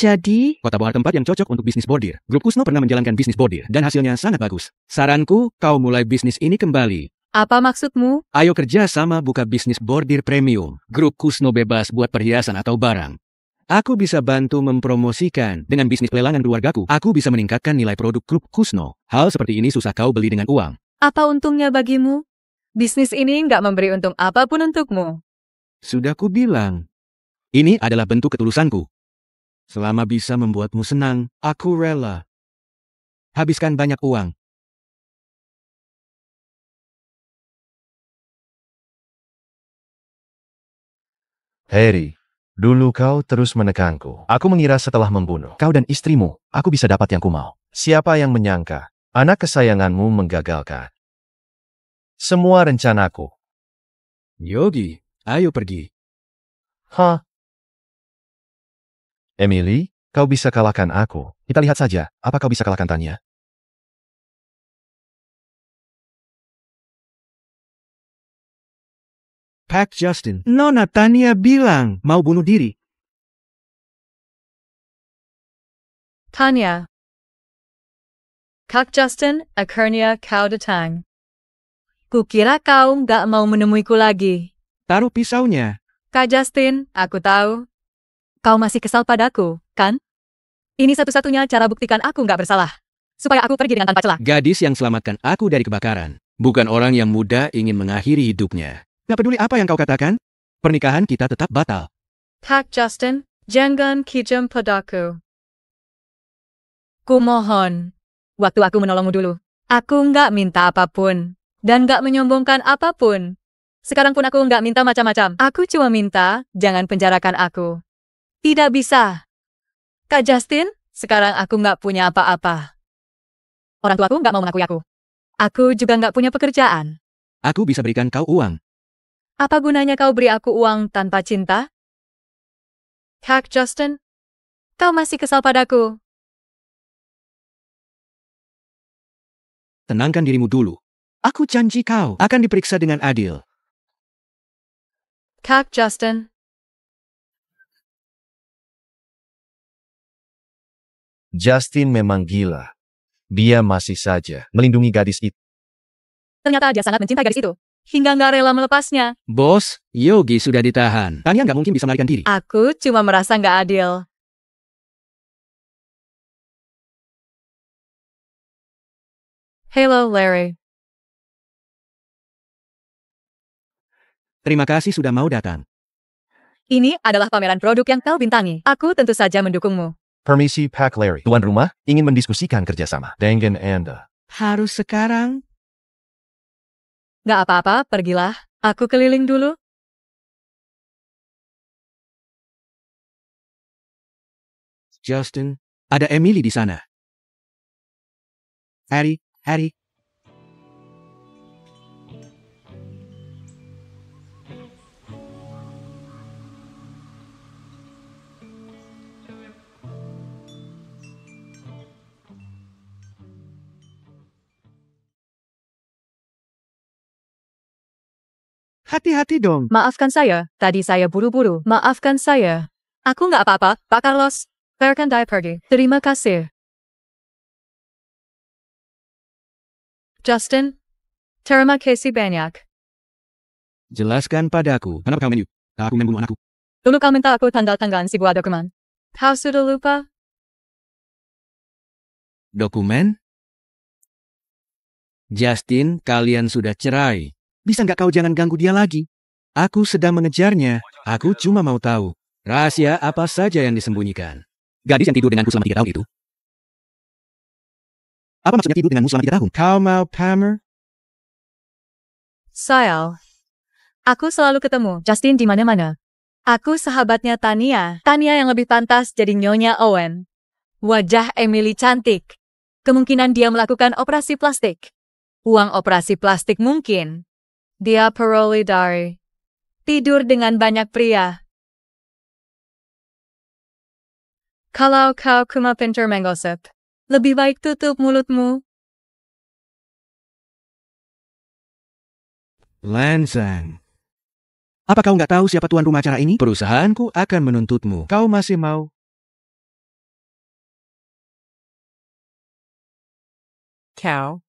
S1: Jadi, kota Bohar tempat yang cocok untuk bisnis bordir. Grup Kusno pernah menjalankan bisnis bordir, dan hasilnya sangat bagus. Saranku, kau mulai bisnis ini kembali.
S2: Apa maksudmu?
S1: Ayo kerja sama buka bisnis bordir premium. Grup Kusno bebas buat perhiasan atau barang. Aku bisa bantu mempromosikan. Dengan bisnis pelelangan keluargaku, aku bisa meningkatkan nilai produk Grup Kusno. Hal seperti ini susah kau beli dengan uang.
S2: Apa untungnya bagimu? Bisnis ini nggak memberi untung apapun untukmu.
S1: Sudah ku bilang. Ini adalah bentuk ketulusanku. Selama bisa membuatmu senang, aku rela. Habiskan banyak uang.
S3: Harry, dulu kau terus menekanku. Aku mengira setelah membunuh kau dan istrimu, aku bisa dapat yang kumau. Siapa yang menyangka, anak kesayanganmu menggagalkan semua rencanaku.
S1: Yogi, ayo pergi.
S3: Hah? Emily, kau bisa kalahkan aku. Kita lihat saja, apa kau bisa kalahkan Tanya?
S1: Pak Justin. Nona Tania bilang mau bunuh diri.
S2: Tanya. Kak Justin, akhirnya kau datang. Kukira kau nggak mau menemuiku lagi.
S1: Taruh pisaunya.
S2: Kak Justin, aku tahu. Kau masih kesal padaku, kan? Ini satu-satunya cara buktikan aku nggak bersalah. Supaya aku pergi dengan tanpa celah.
S1: Gadis yang selamatkan aku dari kebakaran. Bukan orang yang muda ingin mengakhiri hidupnya. Gak peduli apa yang kau katakan, pernikahan kita tetap batal.
S2: Kak Justin, jangan kejam padaku. Kumohon. Waktu aku menolongmu dulu. Aku nggak minta apapun. Dan nggak menyombongkan apapun. Sekarang pun aku nggak minta macam-macam. Aku cuma minta, jangan penjarakan aku. Tidak bisa. Kak Justin, Sekarang aku nggak punya apa-apa. Orang tuaku nggak mau mengakui aku. Aku juga nggak punya pekerjaan.
S1: Aku bisa berikan kau uang.
S2: Apa gunanya kau beri aku uang tanpa cinta? Kak Justin, kau masih kesal padaku.
S1: Tenangkan dirimu dulu. Aku janji kau akan diperiksa dengan adil.
S2: Kak Justin,
S3: Justin memang gila. Dia masih saja melindungi gadis itu.
S2: ternyata dia sangat mencintai gadis itu. Hingga nggak rela melepasnya.
S1: Bos, Yogi sudah ditahan. Tania nggak mungkin bisa melarikan diri.
S2: Aku cuma merasa nggak adil. Hello, Larry.
S1: Terima kasih sudah mau datang.
S2: Ini adalah pameran produk yang kau bintangi. Aku tentu saja mendukungmu.
S3: Permisi, Pak Larry. Tuan rumah ingin mendiskusikan kerjasama dengan Anda.
S1: Harus sekarang?
S2: Nggak apa-apa, pergilah. Aku keliling dulu.
S1: Justin, ada Emily di sana. Harry. Hati-hati dong.
S2: Maafkan saya, tadi saya buru-buru. Maafkan saya. Aku nggak apa-apa, Pak Carlos. Biarkan dia pergi. Terima kasih. Justin, terima kasih banyak.
S1: Jelaskan padaku. Kenapa kau meniup? Aku membunuh anakku.
S2: Dulu kau minta aku tanda tangan sebuah dokumen. Kau sudah lupa?
S1: Dokumen? Justin, kalian sudah cerai. Bisa nggak kau jangan ganggu dia lagi? Aku sedang mengejarnya. Aku cuma mau tahu. Rahasia apa saja yang disembunyikan. Gadis yang tidur denganku selama 3 tahun itu. Apa maksudnya tidur denganmu selama 3 tahun? Kau mau pamer?
S2: Sayang. Aku selalu ketemu Justin di mana-mana. Aku sahabatnya Tania. Tania yang lebih pantas jadi Nyonya Owen. Wajah Emily cantik. Kemungkinan dia melakukan operasi plastik. Uang operasi plastik mungkin. Dia peroleh dari tidur dengan banyak pria. Kalau kau cuma pintar menggosip, lebih baik tutup mulutmu.
S1: Lansang. Apa kau nggak tahu siapa tuan rumah acara ini? Perusahaanku akan menuntutmu. Kau masih mau?
S4: Kau.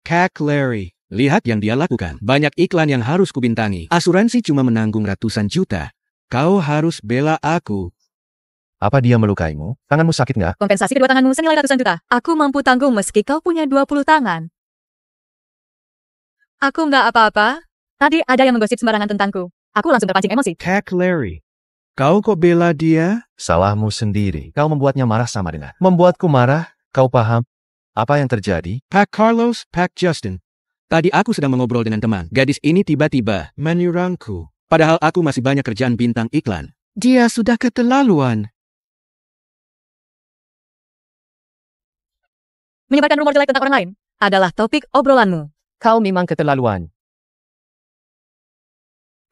S1: Kak Larry. Lihat yang dia lakukan. Banyak iklan yang harus kubintangi. Asuransi cuma menanggung ratusan juta. Kau harus bela aku.
S3: Apa dia melukaimu? Tanganmu sakit nggak?
S2: Kompensasi kedua tanganmu senilai ratusan juta. Aku mampu tanggung meski kau punya 20 tangan. Aku nggak apa-apa. Tadi ada yang menggosip sembarangan tentangku. Aku langsung terpancing emosi.
S1: Kak Larry. Kau kok bela dia?
S3: Salahmu sendiri. Kau membuatnya marah sama dengan. Membuatku marah? Kau paham? Apa yang terjadi?
S1: Pak Carlos, Pak Justin. Tadi aku sedang mengobrol dengan teman. Gadis ini tiba-tiba menyerangku. Padahal aku masih banyak kerjaan bintang iklan. Dia sudah keterlaluan.
S2: Menyebarkan rumor jelek tentang orang lain adalah topik obrolanmu.
S4: Kau memang keterlaluan.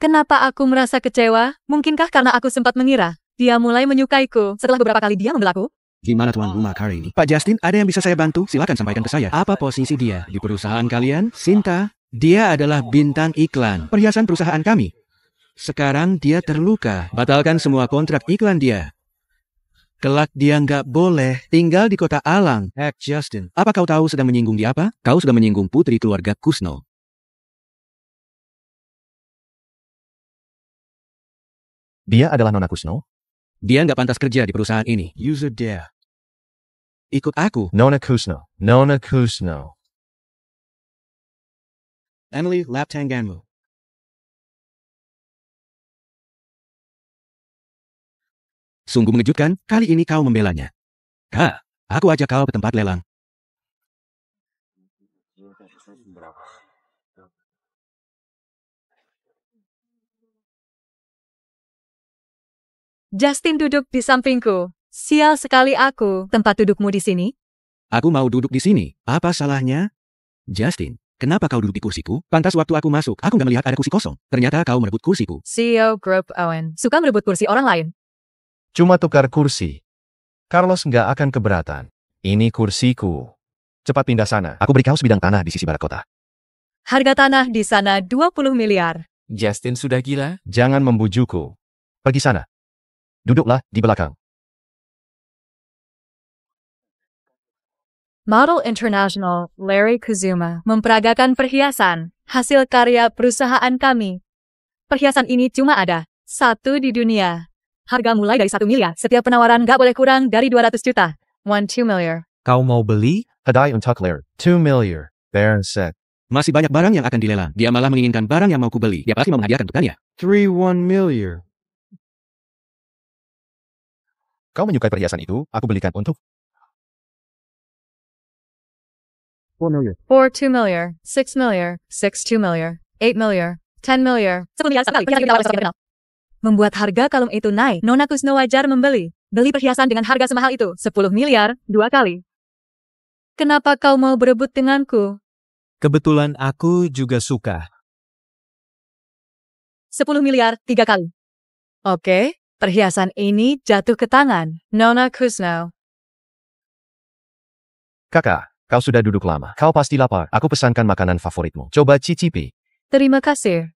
S2: Kenapa aku merasa kecewa? Mungkinkah karena aku sempat mengira dia mulai menyukaiku setelah beberapa kali dia membelaku?
S1: Gimana tuan rumah hari ini? Pak Justin, ada yang bisa saya bantu? Silakan sampaikan ke saya. Apa posisi dia di perusahaan kalian? Sinta, dia adalah bintang iklan. Perhiasan perusahaan kami. Sekarang dia terluka. Batalkan semua kontrak iklan dia. Kelak dia nggak boleh tinggal di kota Alang. Justin, apa kau tahu sedang menyinggung dia apa? Kau sudah menyinggung putri keluarga Kusno.
S3: Dia adalah Nona Kusno?
S1: Dia nggak pantas kerja di perusahaan ini. User dia. Ikut aku.
S3: Nona Kusno. Nona Kusno.
S1: Emily, lap tanganmu. Sungguh mengejutkan, kali ini kau membelanya. Kak, aku ajak kau ke tempat lelang.
S2: Justin duduk di sampingku. Sial sekali aku, tempat dudukmu di sini.
S1: Aku mau duduk di sini. Apa salahnya? Justin, kenapa kau duduk di kursiku? Pantas waktu aku masuk, aku nggak melihat ada kursi kosong. Ternyata kau merebut kursiku.
S2: CEO Group Owen. Suka merebut kursi orang lain.
S3: Cuma tukar kursi. Carlos nggak akan keberatan. Ini kursiku. Cepat pindah sana. Aku beri kau sebidang tanah di sisi barat kota.
S2: Harga tanah di sana 20 miliar.
S6: Justin sudah gila?
S3: Jangan membujukku. Pergi sana. Duduklah di belakang.
S2: Model International, Larry Kuzuma, memperagakan perhiasan, hasil karya perusahaan kami. Perhiasan ini cuma ada satu di dunia. Harga mulai dari 1 miliar. Setiap penawaran gak boleh kurang dari 200 juta. 2 miliar.
S5: Kau mau beli?
S3: Hadiah untuk Larry. 2 miliar. Baron set.
S1: Masih banyak barang yang akan dilelang. Dia malah menginginkan barang yang mau kubeli. Dia pasti mau menghadiahkan untukannya.
S3: 3 miliar. Kau menyukai perhiasan itu? Aku belikan untuk
S1: 4 miliar.
S2: 2 miliar. 6 miliar. 2 miliar. 8 miliar. 10 miliar. 10 miliar sekali. Membuat harga kalung itu naik. Nona Kusno wajar membeli. Beli perhiasan dengan harga semahal itu. 10 miliar, 2 kali. Kenapa kau mau berebut denganku?
S5: Kebetulan aku juga suka.
S2: 10 miliar, 3 kali. Oke, perhiasan ini jatuh ke tangan Nona Kusno.
S3: Kakak. Kau sudah duduk lama. Kau pasti lapar. Aku pesankan makanan favoritmu. Coba cicipi.
S2: Terima kasih.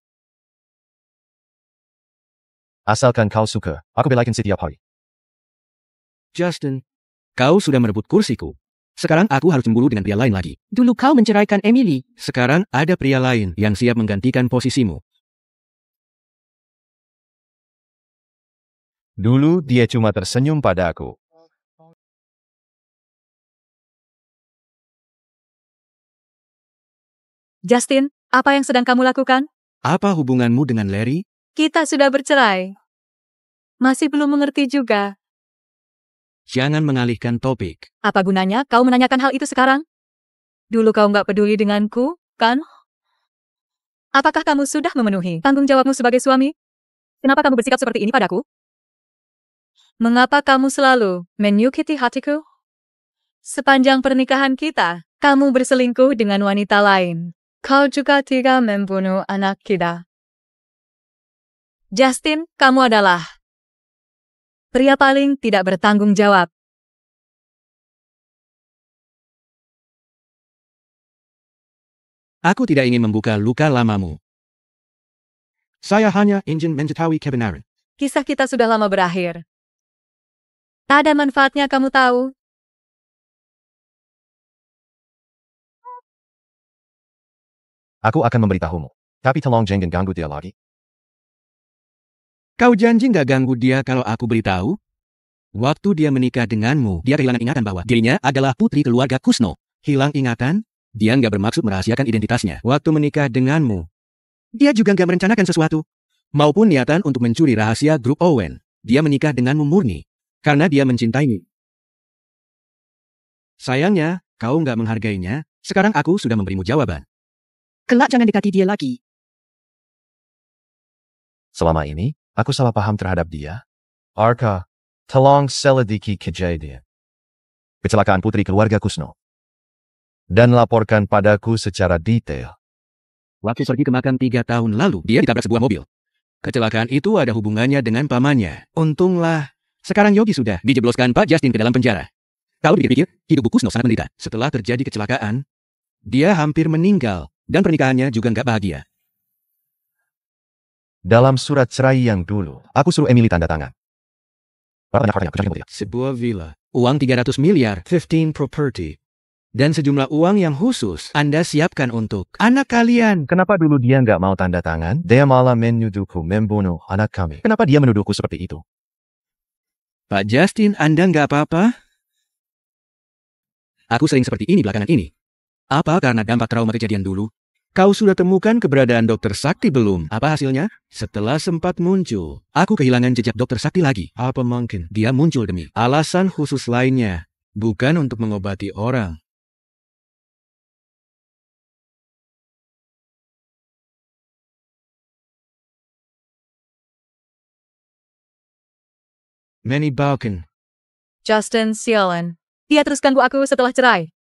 S3: Asalkan kau suka. Aku belakin setiap hari.
S1: Justin, kau sudah merebut kursiku. Sekarang aku harus cemburu dengan pria lain lagi. Dulu kau menceraikan Emily. Sekarang ada pria lain yang siap menggantikan posisimu.
S3: Dulu dia cuma tersenyum pada aku.
S2: Justin, apa yang sedang kamu lakukan?
S1: Apa hubunganmu dengan Larry?
S2: Kita sudah bercerai. Masih belum mengerti juga.
S1: Jangan mengalihkan topik.
S2: Apa gunanya kau menanyakan hal itu sekarang? Dulu kau nggak peduli denganku, kan? Apakah kamu sudah memenuhi tanggung jawabmu sebagai suami? Kenapa kamu bersikap seperti ini padaku? Mengapa kamu selalu menyakiti hatiku? Sepanjang pernikahan kita, kamu berselingkuh dengan wanita lain. Kau juga tidak membunuh anak kita. Justin, kamu adalah pria paling tidak bertanggung jawab.
S1: Aku tidak ingin membuka luka lamamu. Saya hanya ingin mengetahui kebenaran.
S2: Kisah kita sudah lama berakhir. Tak ada manfaatnya kamu tahu.
S3: Aku akan memberitahumu. Tapi tolong jangan ganggu dia lagi.
S1: Kau janji nggak ganggu dia kalau aku beritahu? Waktu dia menikah denganmu, dia kehilangan ingatan bahwa dirinya adalah putri keluarga Kusno. Hilang ingatan? Dia nggak bermaksud merahasiakan identitasnya. Waktu menikah denganmu, dia juga nggak merencanakan sesuatu. Maupun niatan untuk mencuri rahasia grup Owen. Dia menikah denganmu murni. Karena dia mencintaimu. Sayangnya, kau nggak menghargainya. Sekarang aku sudah memberimu jawaban. Kelak jangan dekati dia lagi.
S3: Selama ini, aku salah paham terhadap dia. Arka, tolong selidiki kejadian kecelakaan putri keluarga Kusno. Dan laporkan padaku secara detail.
S1: Waktu pergi ke makam 3 tahun lalu, dia ditabrak sebuah mobil. Kecelakaan itu ada hubungannya dengan pamannya. Untunglah, sekarang Yogi sudah dijebloskan Pak Justin ke dalam penjara. Kalau dipikir, hidup Bu Kusno sangat menderita. Setelah terjadi kecelakaan, dia hampir meninggal. Dan pernikahannya juga nggak bahagia.
S3: Dalam surat cerai yang dulu, aku suruh Emily tanda tangan.
S1: Sebuah villa, uang 300 miliar, 15 property. Dan sejumlah uang yang khusus Anda siapkan untuk anak kalian.
S3: Kenapa dulu dia nggak mau tanda tangan? Dia malah menuduhku membunuh anak kami. Kenapa dia menuduhku seperti itu?
S1: Pak Justin, Anda nggak apa-apa? Aku sering seperti ini belakangan ini. Apa karena dampak trauma kejadian dulu? Kau sudah temukan keberadaan Dr. Sakti belum? Apa hasilnya? Setelah sempat muncul, aku kehilangan jejak Dr. Sakti lagi. Apa mungkin dia muncul demi alasan khusus lainnya, bukan untuk mengobati orang? Manny Balkan.
S2: Justin sialan. Dia terus ganggu aku setelah cerai.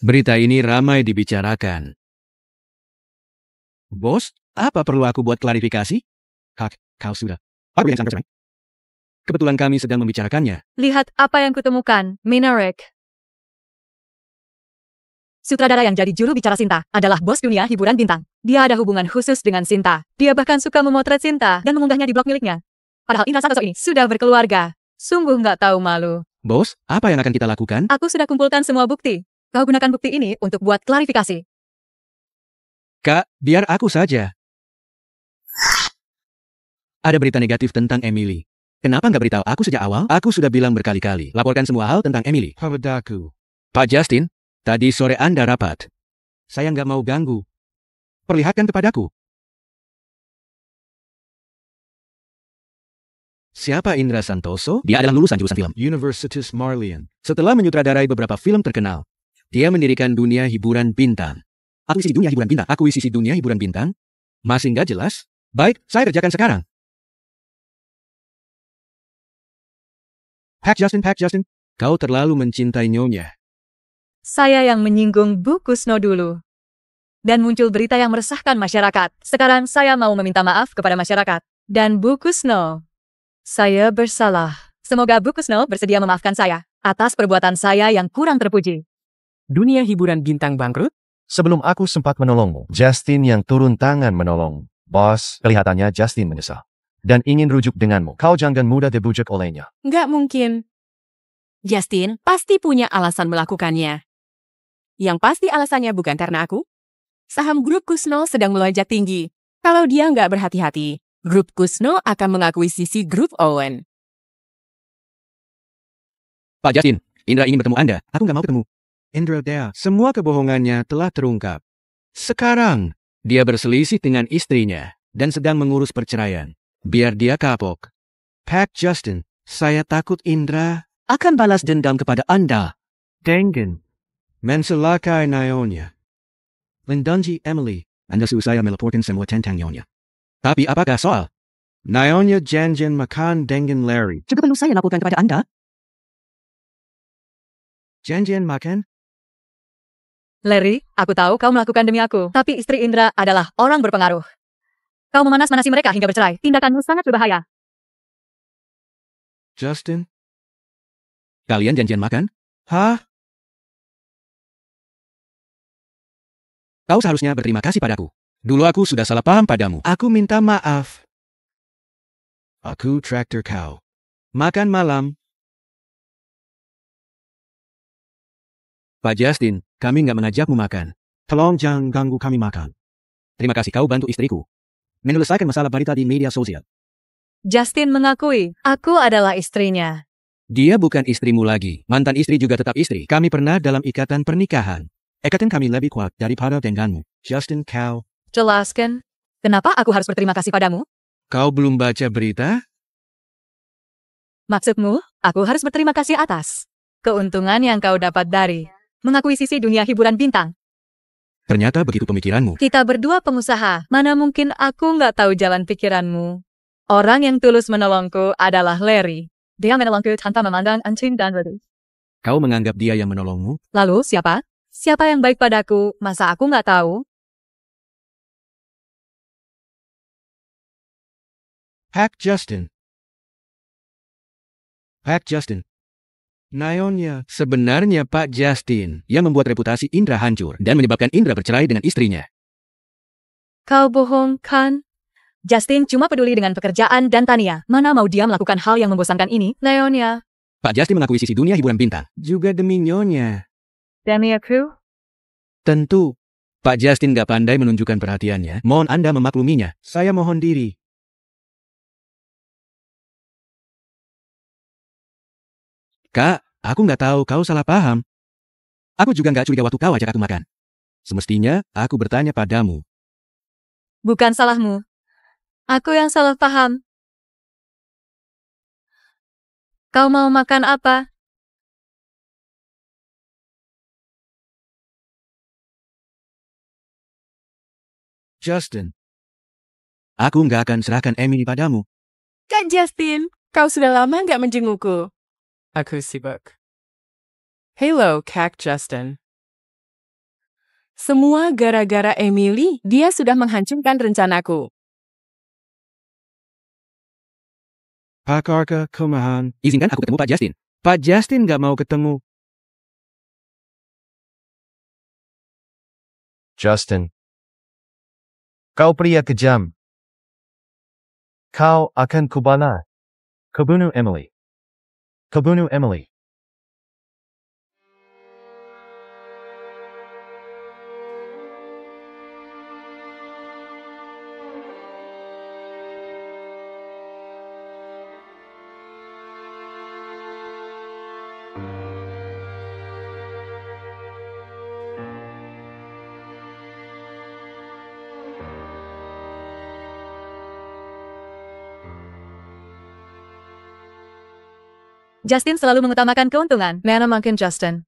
S1: Berita ini ramai dibicarakan. Bos, apa perlu aku buat klarifikasi? Kak, kau sudah. Aku yang sangat cerai. Kebetulan kami sedang membicarakannya.
S2: Lihat apa yang kutemukan, Minarek. Sutradara yang jadi juru bicara Sinta adalah bos dunia hiburan bintang. Dia ada hubungan khusus dengan Sinta. Dia bahkan suka memotret Sinta dan mengunggahnya di blog miliknya. Padahal Indra Santoso ini sudah berkeluarga. Sungguh nggak tahu malu.
S1: Bos, apa yang akan kita lakukan?
S2: Aku sudah kumpulkan semua bukti. Kau gunakan bukti ini untuk buat klarifikasi.
S1: Kak, biar aku saja. Ada berita negatif tentang Emily. Kenapa nggak beritahu aku sejak awal? Aku sudah bilang berkali-kali. Laporkan semua hal tentang Emily. Padaku. Pak Justin, tadi sore Anda rapat. Saya nggak mau ganggu. Perlihatkan kepadaku. Siapa Indra Santoso? Dia adalah lulusan jurusan film Universitas Marlian. Setelah menyutradarai beberapa film terkenal, dia mendirikan dunia hiburan bintang. Akuisisi dunia hiburan bintang. Akuisisi dunia hiburan bintang? Masih nggak jelas? Baik, saya kerjakan sekarang. Pak Justin, kau terlalu mencintai nyonya.
S2: Saya yang menyinggung Bu Kusno dulu. Dan muncul berita yang meresahkan masyarakat. Sekarang saya mau meminta maaf kepada masyarakat. Dan Bu Kusno. Saya bersalah. Semoga Bu Kusno bersedia memaafkan saya atas perbuatan saya yang kurang terpuji.
S4: Dunia hiburan bintang bangkrut?
S3: Sebelum aku sempat menolongmu, Justin yang turun tangan menolong. Bos, kelihatannya Justin menyesal. Dan ingin rujuk denganmu. Kau jangan mudah dibujuk olehnya.
S4: Nggak mungkin. Justin pasti punya alasan melakukannya. Yang pasti alasannya bukan karena aku. Saham grup Kusno sedang melonjak tinggi. Kalau dia nggak berhati-hati, grup Kusno akan mengakuisisi grup Owen.
S1: Pak Justin, Indra ingin bertemu Anda. Aku nggak mau ketemu. Indra Dea, semua kebohongannya telah terungkap. Sekarang, dia berselisih dengan istrinya dan sedang mengurus perceraian. Biar dia kapok. Pak Justin, saya takut Indra akan balas dendam kepada Anda. Dengan mencelakai Nyonya. Lindungi Emily. Anda suruh saya melaporkan semua tentang Nyonya. Tapi apakah soal Nyonya janjian makan dengan Larry? Juga perlu saya laporkan kepada Anda? Janjian makan?
S2: Larry, aku tahu kau melakukan demi aku. Tapi istri Indra adalah orang berpengaruh. Kau memanas-manasi mereka hingga bercerai. Tindakanmu sangat berbahaya.
S1: Justin? Kalian janjian makan? Hah? Kau seharusnya berterima kasih padaku. Dulu aku sudah salah paham padamu. Aku minta maaf. Aku traktir kau. Makan malam. Pak Justin, kami nggak mengajakmu makan. Tolong jangan ganggu kami makan. Terima kasih kau bantu istriku menyelesaikan masalah berita di media sosial.
S2: Justin mengakui, aku adalah istrinya.
S1: Dia bukan istrimu lagi. Mantan istri juga tetap istri. Kami pernah dalam ikatan pernikahan. Ikatan kami lebih kuat daripada denganmu. Justin, kau.
S2: Jelaskan, kenapa aku harus berterima kasih padamu?
S1: Kau belum baca berita?
S2: Maksudmu, aku harus berterima kasih atas keuntungan yang kau dapat dari mengakuisisi dunia hiburan bintang.
S1: Ternyata begitu pemikiranmu.
S2: Kita berdua pengusaha, mana mungkin aku nggak tahu jalan pikiranmu. Orang yang tulus menolongku adalah Larry. Dia menolongku tanpa memandang anjing dan wedus.
S1: Kau menganggap dia yang menolongmu?
S2: Lalu siapa? Siapa yang baik padaku? Masa aku nggak tahu?
S1: Pak Justin. Pak Justin. Nyonya, sebenarnya Pak Justin yang membuat reputasi Indra hancur dan menyebabkan Indra bercerai dengan istrinya.
S2: Kau bohong, kan? Justin cuma peduli dengan pekerjaan dan Tania. Mana mau dia melakukan hal yang membosankan ini? Nyonya.
S1: Pak Justin mengakuisisi dunia hiburan bintang. Juga demi Nyonya.
S2: Demi aku?
S1: Tentu. Pak Justin gak pandai menunjukkan perhatiannya. Mohon Anda memakluminya. Saya mohon diri. Kak, aku nggak tahu kau salah paham. Aku juga nggak curiga waktu kau ajak aku makan. Semestinya, aku bertanya padamu.
S2: Bukan salahmu. Aku yang salah paham. Kau mau makan apa?
S1: Justin. Aku nggak akan serahkan Emily padamu.
S4: Kak Justin, kau sudah lama nggak menjengukku. Aku sibuk. Hello, Kak Justin. Semua gara-gara Emily, dia sudah menghancurkan rencanaku.
S1: Pak Arka, kumahan. Izinkan aku ketemu Pak Justin. Pak Justin gak mau ketemu.
S3: Justin. Kau pria kejam. Kau akan kubalas. Kubunuh Emily. Kubunuh Emily.
S2: Justin selalu mengutamakan keuntungan. Mana mungkin Justin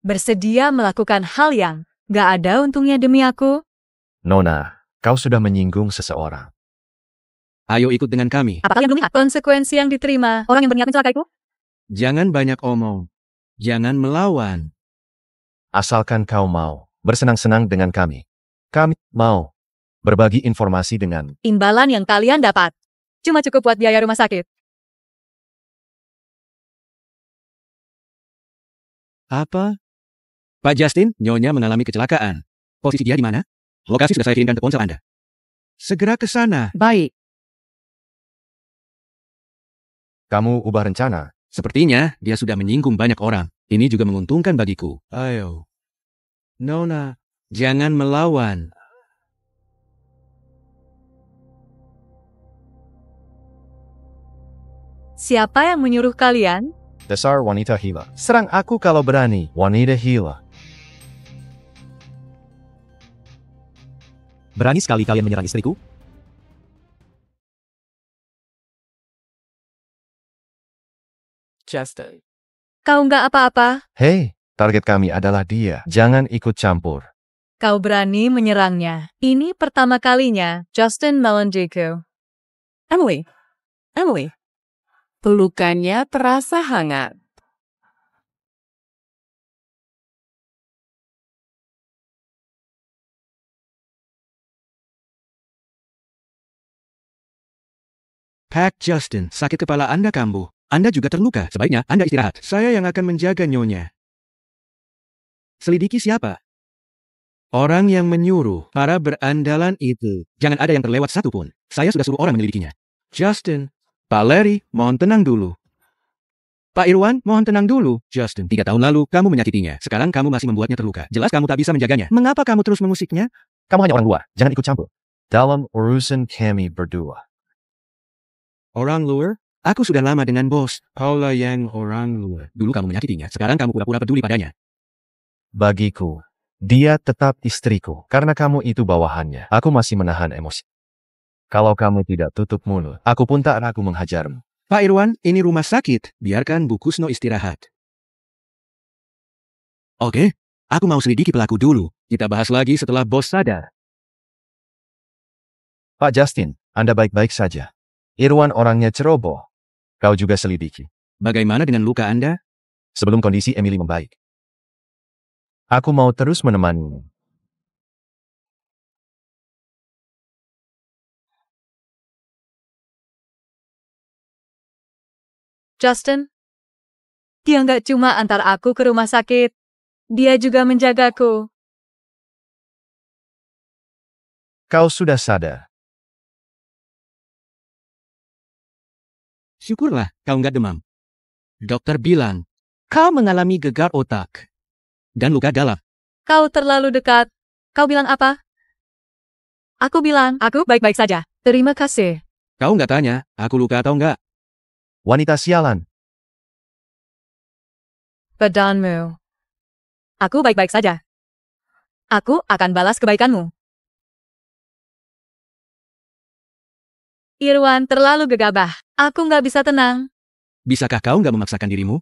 S2: bersedia melakukan hal yang gak ada untungnya demi aku?
S3: Nona, kau sudah menyinggung seseorang.
S1: Ayo ikut dengan kami.
S2: Apa kalian belum lihat konsekuensi yang diterima orang yang berniat mencelakaiku?
S1: Jangan banyak omong. Jangan melawan.
S3: Asalkan kau mau bersenang-senang dengan kami. Kami mau berbagi informasi dengan
S2: Imbalan yang kalian dapat cuma cukup buat biaya rumah sakit.
S1: Apa? Pak Justin, Nyonya mengalami kecelakaan. Posisi dia di mana? Lokasi sudah saya kirimkan ke ponsel Anda. Segera ke sana.
S2: Baik.
S3: kamu ubah rencana.
S1: Sepertinya dia sudah menyinggung banyak orang. Ini juga menguntungkan bagiku. Ayo. Nona, jangan melawan.
S2: Siapa yang menyuruh kalian?
S3: Dasar wanita hila. Serang aku kalau berani, wanita hila.
S5: Berani sekali kalian menyerang istriku?
S6: Justin.
S2: Kau nggak apa-apa.
S3: Hei, target kami adalah dia. Jangan ikut campur.
S2: Kau berani menyerangnya. Ini pertama kalinya Justin melendiku.
S4: Emily. Emily. Pelukannya terasa hangat.
S1: Pak Justin, sakit kepala Anda kambuh. Anda juga terluka. Sebaiknya Anda istirahat. Saya yang akan menjaga Nyonya. Selidiki siapa? Orang yang menyuruh para berandalan itu. Jangan ada yang terlewat satupun. Saya sudah suruh orang menyelidikinya. Justin, Pak Larry, mohon tenang dulu. Pak Irwan, mohon tenang dulu. Justin, 3 tahun lalu kamu menyakitinya. Sekarang kamu masih membuatnya terluka. Jelas kamu tak bisa menjaganya. Mengapa kamu terus mengusiknya?
S3: Kamu hanya orang luar. Jangan ikut campur. Dalam urusan kami berdua.
S1: Orang luar? Aku sudah lama dengan bos. Paula yang orang luar. Dulu kamu menyakitinya. Sekarang kamu pura-pura peduli padanya.
S3: Bagiku, dia tetap istriku. Karena kamu itu bawahannya. Aku masih menahan emosi. Kalau kamu tidak tutup mulut, aku pun tak ragu menghajarmu.
S1: Pak Irwan, ini rumah sakit. Biarkan Bu Kusno istirahat. Oke, aku mau selidiki pelaku dulu. Kita bahas lagi setelah bos sadar.
S3: Pak Justin, Anda baik-baik saja. Irwan orangnya ceroboh. Kau juga selidiki.
S1: Bagaimana dengan luka Anda?
S3: Sebelum kondisi Emily membaik. Aku mau terus menemanimu.
S2: Justin, dia nggak cuma antar aku ke rumah sakit. Dia juga menjagaku.
S3: Kau sudah sadar.
S1: Syukurlah kau nggak demam. Dokter bilang, kau mengalami gegar otak. Dan luka dalam.
S2: Kau terlalu dekat. Kau bilang apa? Aku bilang, aku baik-baik saja. Terima kasih.
S1: Kau nggak tanya, aku luka atau nggak?
S3: Wanita sialan.
S2: Pedanmu. Aku baik-baik saja. Aku akan balas kebaikanmu. Irwan terlalu gegabah. Aku nggak bisa tenang.
S1: Bisakah kau nggak memaksakan dirimu?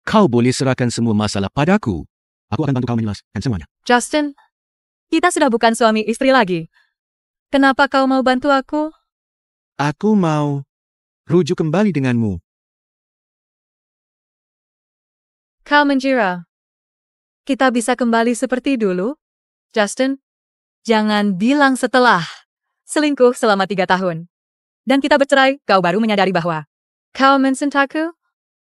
S1: Kau boleh serahkan semua masalah padaku. Aku akan bantu kau menjelaskan semuanya.
S2: Justin, kita sudah bukan suami istri lagi. Kenapa kau mau bantu aku?
S1: Aku mau rujuk kembali denganmu.
S2: Kau mengira. Kita bisa kembali seperti dulu? Justin, jangan bilang setelah selingkuh selama 3 tahun. Dan kita bercerai, kau baru menyadari bahwa kau mencintaku?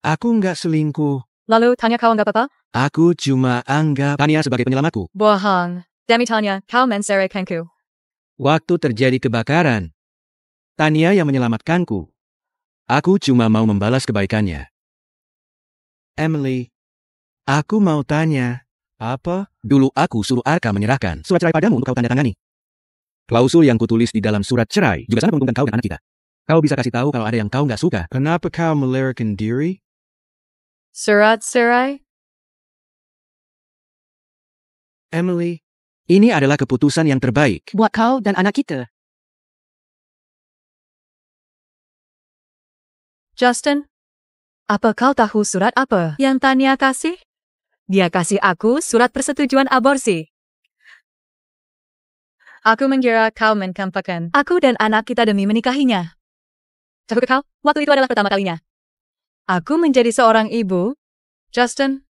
S1: Aku nggak selingkuh.
S2: Lalu tanya kau anggap apa?
S1: Aku cuma anggap Tania sebagai penyelamatku.
S2: Bohong. Demi tanya, kau menceraikanku.
S1: Waktu terjadi kebakaran, Tania yang menyelamatkanku. Aku cuma mau membalas kebaikannya. Emily, aku mau tanya, apa? Dulu aku suruh Arka menyerahkan surat cerai padamu untuk kau tanda tangani. Klausul yang kutulis di dalam surat cerai juga sangat menguntungkan kau dan anak kita. Kau bisa kasih tahu kalau ada yang kau nggak suka. Kenapa kau melarikan diri?
S2: Surat cerai?
S1: Emily, ini adalah keputusan yang terbaik.
S4: Buat kau dan anak kita.
S2: Justin, apa kau tahu surat apa yang Tania kasih? Dia kasih aku surat persetujuan aborsi. Aku mengira kau mencampakkan aku dan anak kita demi menikahinya. Tahukah kau, waktu itu adalah pertama kalinya aku menjadi seorang ibu. Justin,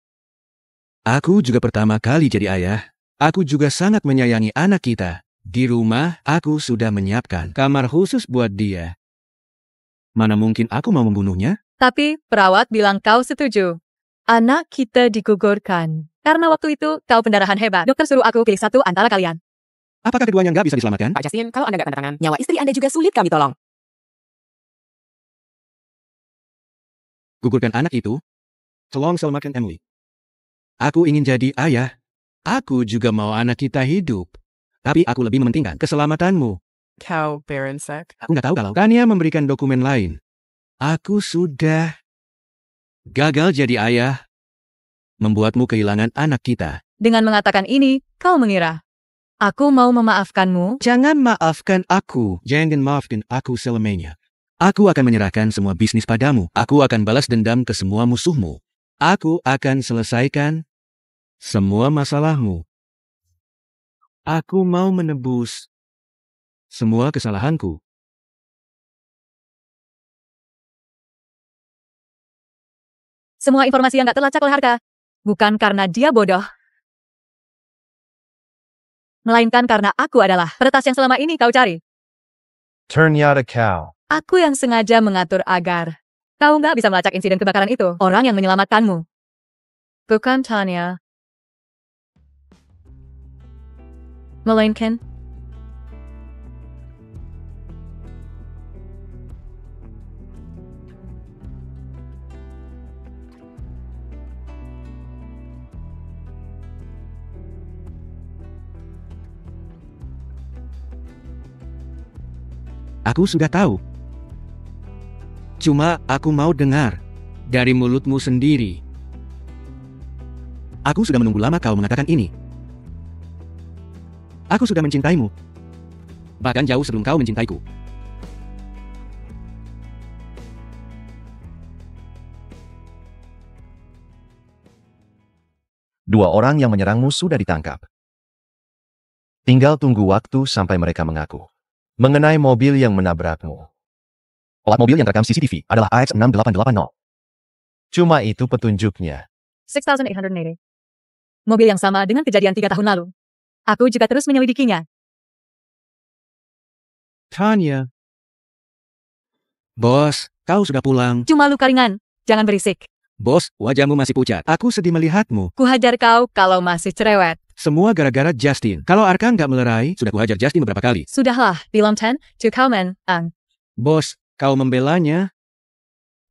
S1: Aku juga pertama kali jadi ayah. Aku juga sangat menyayangi anak kita. Di rumah, aku sudah menyiapkan kamar khusus buat dia. Mana mungkin aku mau membunuhnya?
S2: tapi perawat bilang kau setuju. Anak kita digugurkan. Karena waktu itu kau pendarahan hebat. Dokter suruh aku pilih satu antara kalian.
S1: Apakah keduanya nggak bisa diselamatkan?
S4: Pak Justin, kalau Anda nggak tanda tangan, nyawa istri Anda juga sulit kami tolong.
S1: Gugurkan anak itu. Tolong selamatkan Emily. Aku ingin jadi ayah. Aku juga mau anak kita hidup. Tapi aku lebih mementingkan keselamatanmu.
S6: Kau berengsek.
S1: Aku nggak tahu kalau Tania memberikan dokumen lain. Aku sudah gagal jadi ayah. Membuatmu kehilangan anak kita.
S2: Dengan mengatakan ini, kau mengira aku mau memaafkanmu?
S1: Jangan maafkan aku. Jangan maafkan aku selamanya. Aku akan menyerahkan semua bisnis padamu. Aku akan balas dendam ke semua musuhmu. Aku akan selesaikan semua masalahmu. Aku mau menebus semua kesalahanku.
S2: Semua informasi yang gak terlacak oleh Harka. Bukan karena dia bodoh. Melainkan karena aku adalah peretas yang selama ini kau cari.
S3: Ternyata kau.
S2: Aku yang sengaja mengatur agar kau nggak bisa melacak insiden kebakaran itu. Orang yang menyelamatkanmu. Bukan Tania. Melainkan
S1: Aku sudah tahu. Cuma aku mau dengar dari mulutmu sendiri. Aku sudah menunggu lama kau mengatakan ini. Aku sudah mencintaimu. Bahkan jauh sebelum kau mencintaiku.
S3: Dua orang yang menyerangmu sudah ditangkap. Tinggal tunggu waktu sampai mereka mengaku. Mengenai mobil yang menabrakmu. Plat mobil yang terekam CCTV adalah AX6880. Cuma itu petunjuknya.
S2: 6,880. Mobil yang sama dengan kejadian 3 tahun lalu. Aku juga terus menyelidikinya.
S1: Tanya. Bos, kau sudah pulang.
S2: Cuma luka ringan. Jangan berisik.
S1: Bos, wajahmu masih pucat. Aku sedih melihatmu.
S2: Kuhajar kau kalau masih cerewet.
S1: Semua gara-gara Justin. Kalau Arka nggak melerai, sudah kuhajar Justin beberapa kali.
S2: Sudahlah, bilang 10 to Kauman, Ang.
S1: Bos, kau membelanya.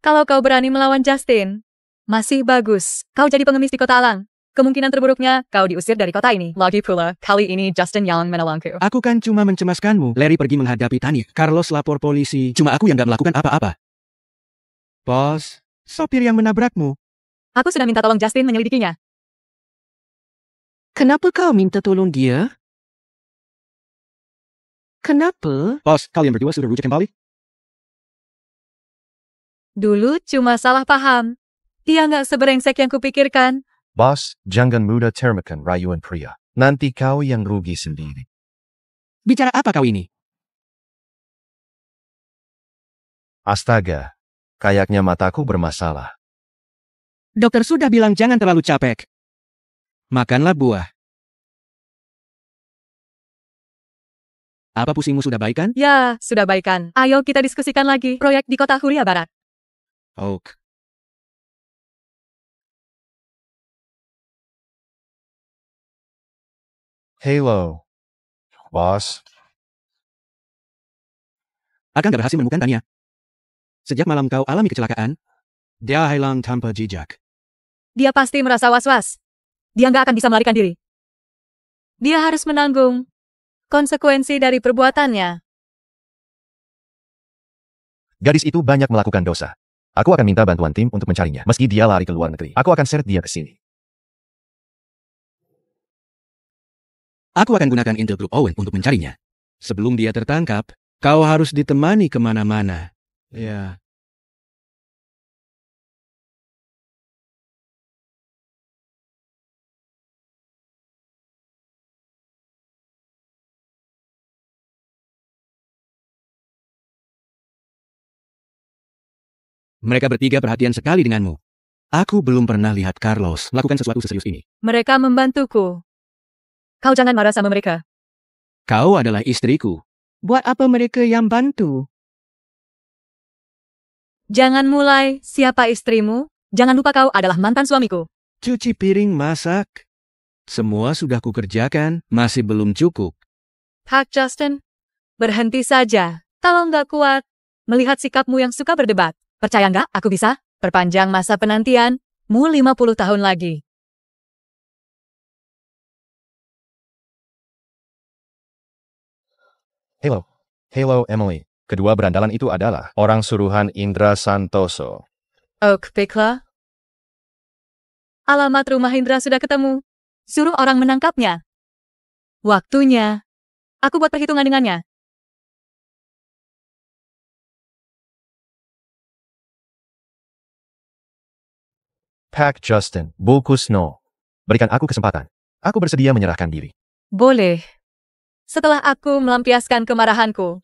S2: Kalau kau berani melawan Justin, masih bagus. Kau jadi pengemis di kota Alang. Kemungkinan terburuknya, kau diusir dari kota ini. Lagi pula, kali ini Justin yang menolongku.
S1: Aku kan cuma mencemaskanmu. Larry pergi menghadapi Tania. Carlos lapor polisi. Cuma aku yang nggak melakukan apa-apa. Bos, sopir yang menabrakmu.
S2: Aku sudah minta tolong Justin menyelidikinya.
S6: Kenapa kau minta tolong dia? Kenapa?
S1: Bos, kalian berdua sudah rujuk kembali?
S2: Dulu cuma salah paham. Dia nggak seberengsek yang kupikirkan.
S3: Bos, jangan mudah termakan rayuan pria. Nanti kau yang rugi sendiri.
S1: Bicara apa kau ini?
S3: Astaga, kayaknya mataku bermasalah.
S1: Dokter sudah bilang jangan terlalu capek. Makanlah buah. Apa pusingmu sudah baik kan?
S2: Ya, sudah baikan. Ayo kita diskusikan lagi proyek di kota Huria Barat.
S1: Oak.
S3: Halo. Bos.
S1: Akan gak berhasil menemukan Tania. Sejak malam kau alami kecelakaan, dia hilang tanpa jejak.
S2: Dia pasti merasa was-was. Dia nggak akan bisa melarikan diri. Dia harus menanggung konsekuensi dari perbuatannya.
S3: Gadis itu banyak melakukan dosa. Aku akan minta bantuan tim untuk mencarinya. Meski dia lari ke luar negeri, aku akan seret dia ke sini.
S1: Aku akan gunakan Intel Group Owen untuk mencarinya. Sebelum dia tertangkap, kau harus ditemani kemana-mana. Ya. Mereka bertiga perhatian sekali denganmu. Aku belum pernah lihat Carlos lakukan sesuatu seserius ini.
S2: Mereka membantuku. Kau jangan marah sama mereka.
S1: Kau adalah istriku.
S6: Buat apa mereka yang bantu?
S2: Jangan mulai, siapa istrimu? Jangan lupa kau adalah mantan suamiku.
S1: Cuci piring, masak. Semua sudah kukerjakan, masih belum cukup.
S2: Pak Justin, berhenti saja. Kalau nggak kuat, melihat sikapmu yang suka berdebat. Percaya nggak aku bisa perpanjang masa penantianmu 50 tahun lagi.
S3: Halo. Halo, Emily. Kedua berandalan itu adalah orang suruhan Indra Santoso.
S2: Oak Pikla. Alamat rumah Indra sudah ketemu. Suruh orang menangkapnya. Waktunya. Aku buat perhitungan dengannya.
S3: Pak Justin, Bulkus No. Berikan aku kesempatan. Aku bersedia menyerahkan diri.
S2: Boleh. Setelah aku melampiaskan kemarahanku.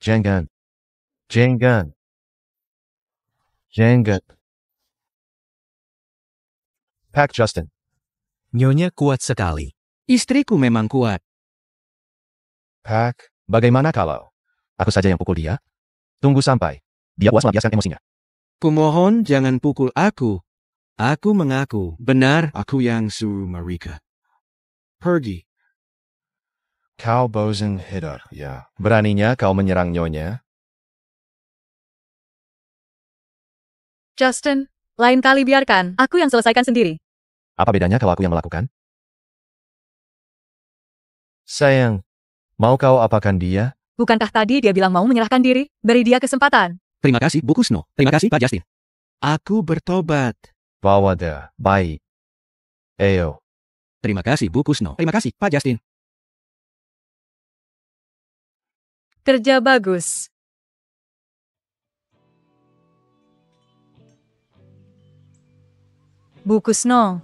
S3: Jangan. Jangan. Jangan. Pak Justin.
S5: Nyonya kuat sekali.
S1: Istriku memang kuat.
S3: Pak, bagaimana kalau aku saja yang pukul dia? Tunggu sampai dia puas melampiaskan emosinya.
S1: Kumohon jangan pukul aku. Aku mengaku, benar aku yang suruh mereka. Pergi.
S3: Kau bosan hidup, ya. Beraninya kau menyerang nyonya?
S2: Justin, lain kali biarkan aku yang selesaikan sendiri.
S3: Apa bedanya kalau aku yang melakukan? Sayang, mau kau apakan dia?
S2: Bukankah tadi dia bilang mau menyerahkan diri? Beri dia kesempatan.
S1: Terima kasih, Bu Kusno. Terima kasih, Pak Justin. Aku bertobat.
S3: Bawa dia, baik. Ayo.
S1: Terima kasih, Bu Kusno. Terima kasih, Pak Justin.
S2: Kerja bagus. Bu Kusno,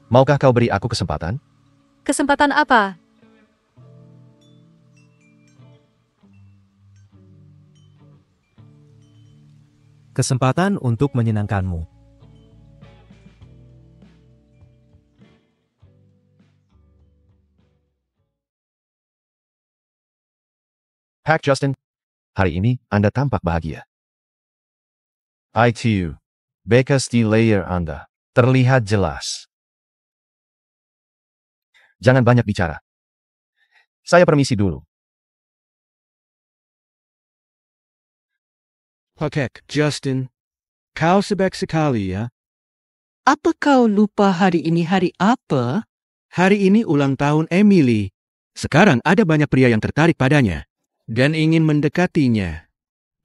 S3: Maukah kau beri aku kesempatan?
S2: kesempatan apa?
S5: Kesempatan untuk menyenangkanmu.
S3: Pak Justin, hari ini Anda tampak bahagia. ITU, bekas di layer Anda, terlihat jelas. Jangan banyak bicara. Saya permisi dulu.
S1: Pak Justin, kau sebaik sekali ya.
S6: Apa kau lupa hari ini hari apa?
S1: Hari ini ulang tahun Emily. Sekarang ada banyak pria yang tertarik padanya dan ingin mendekatinya.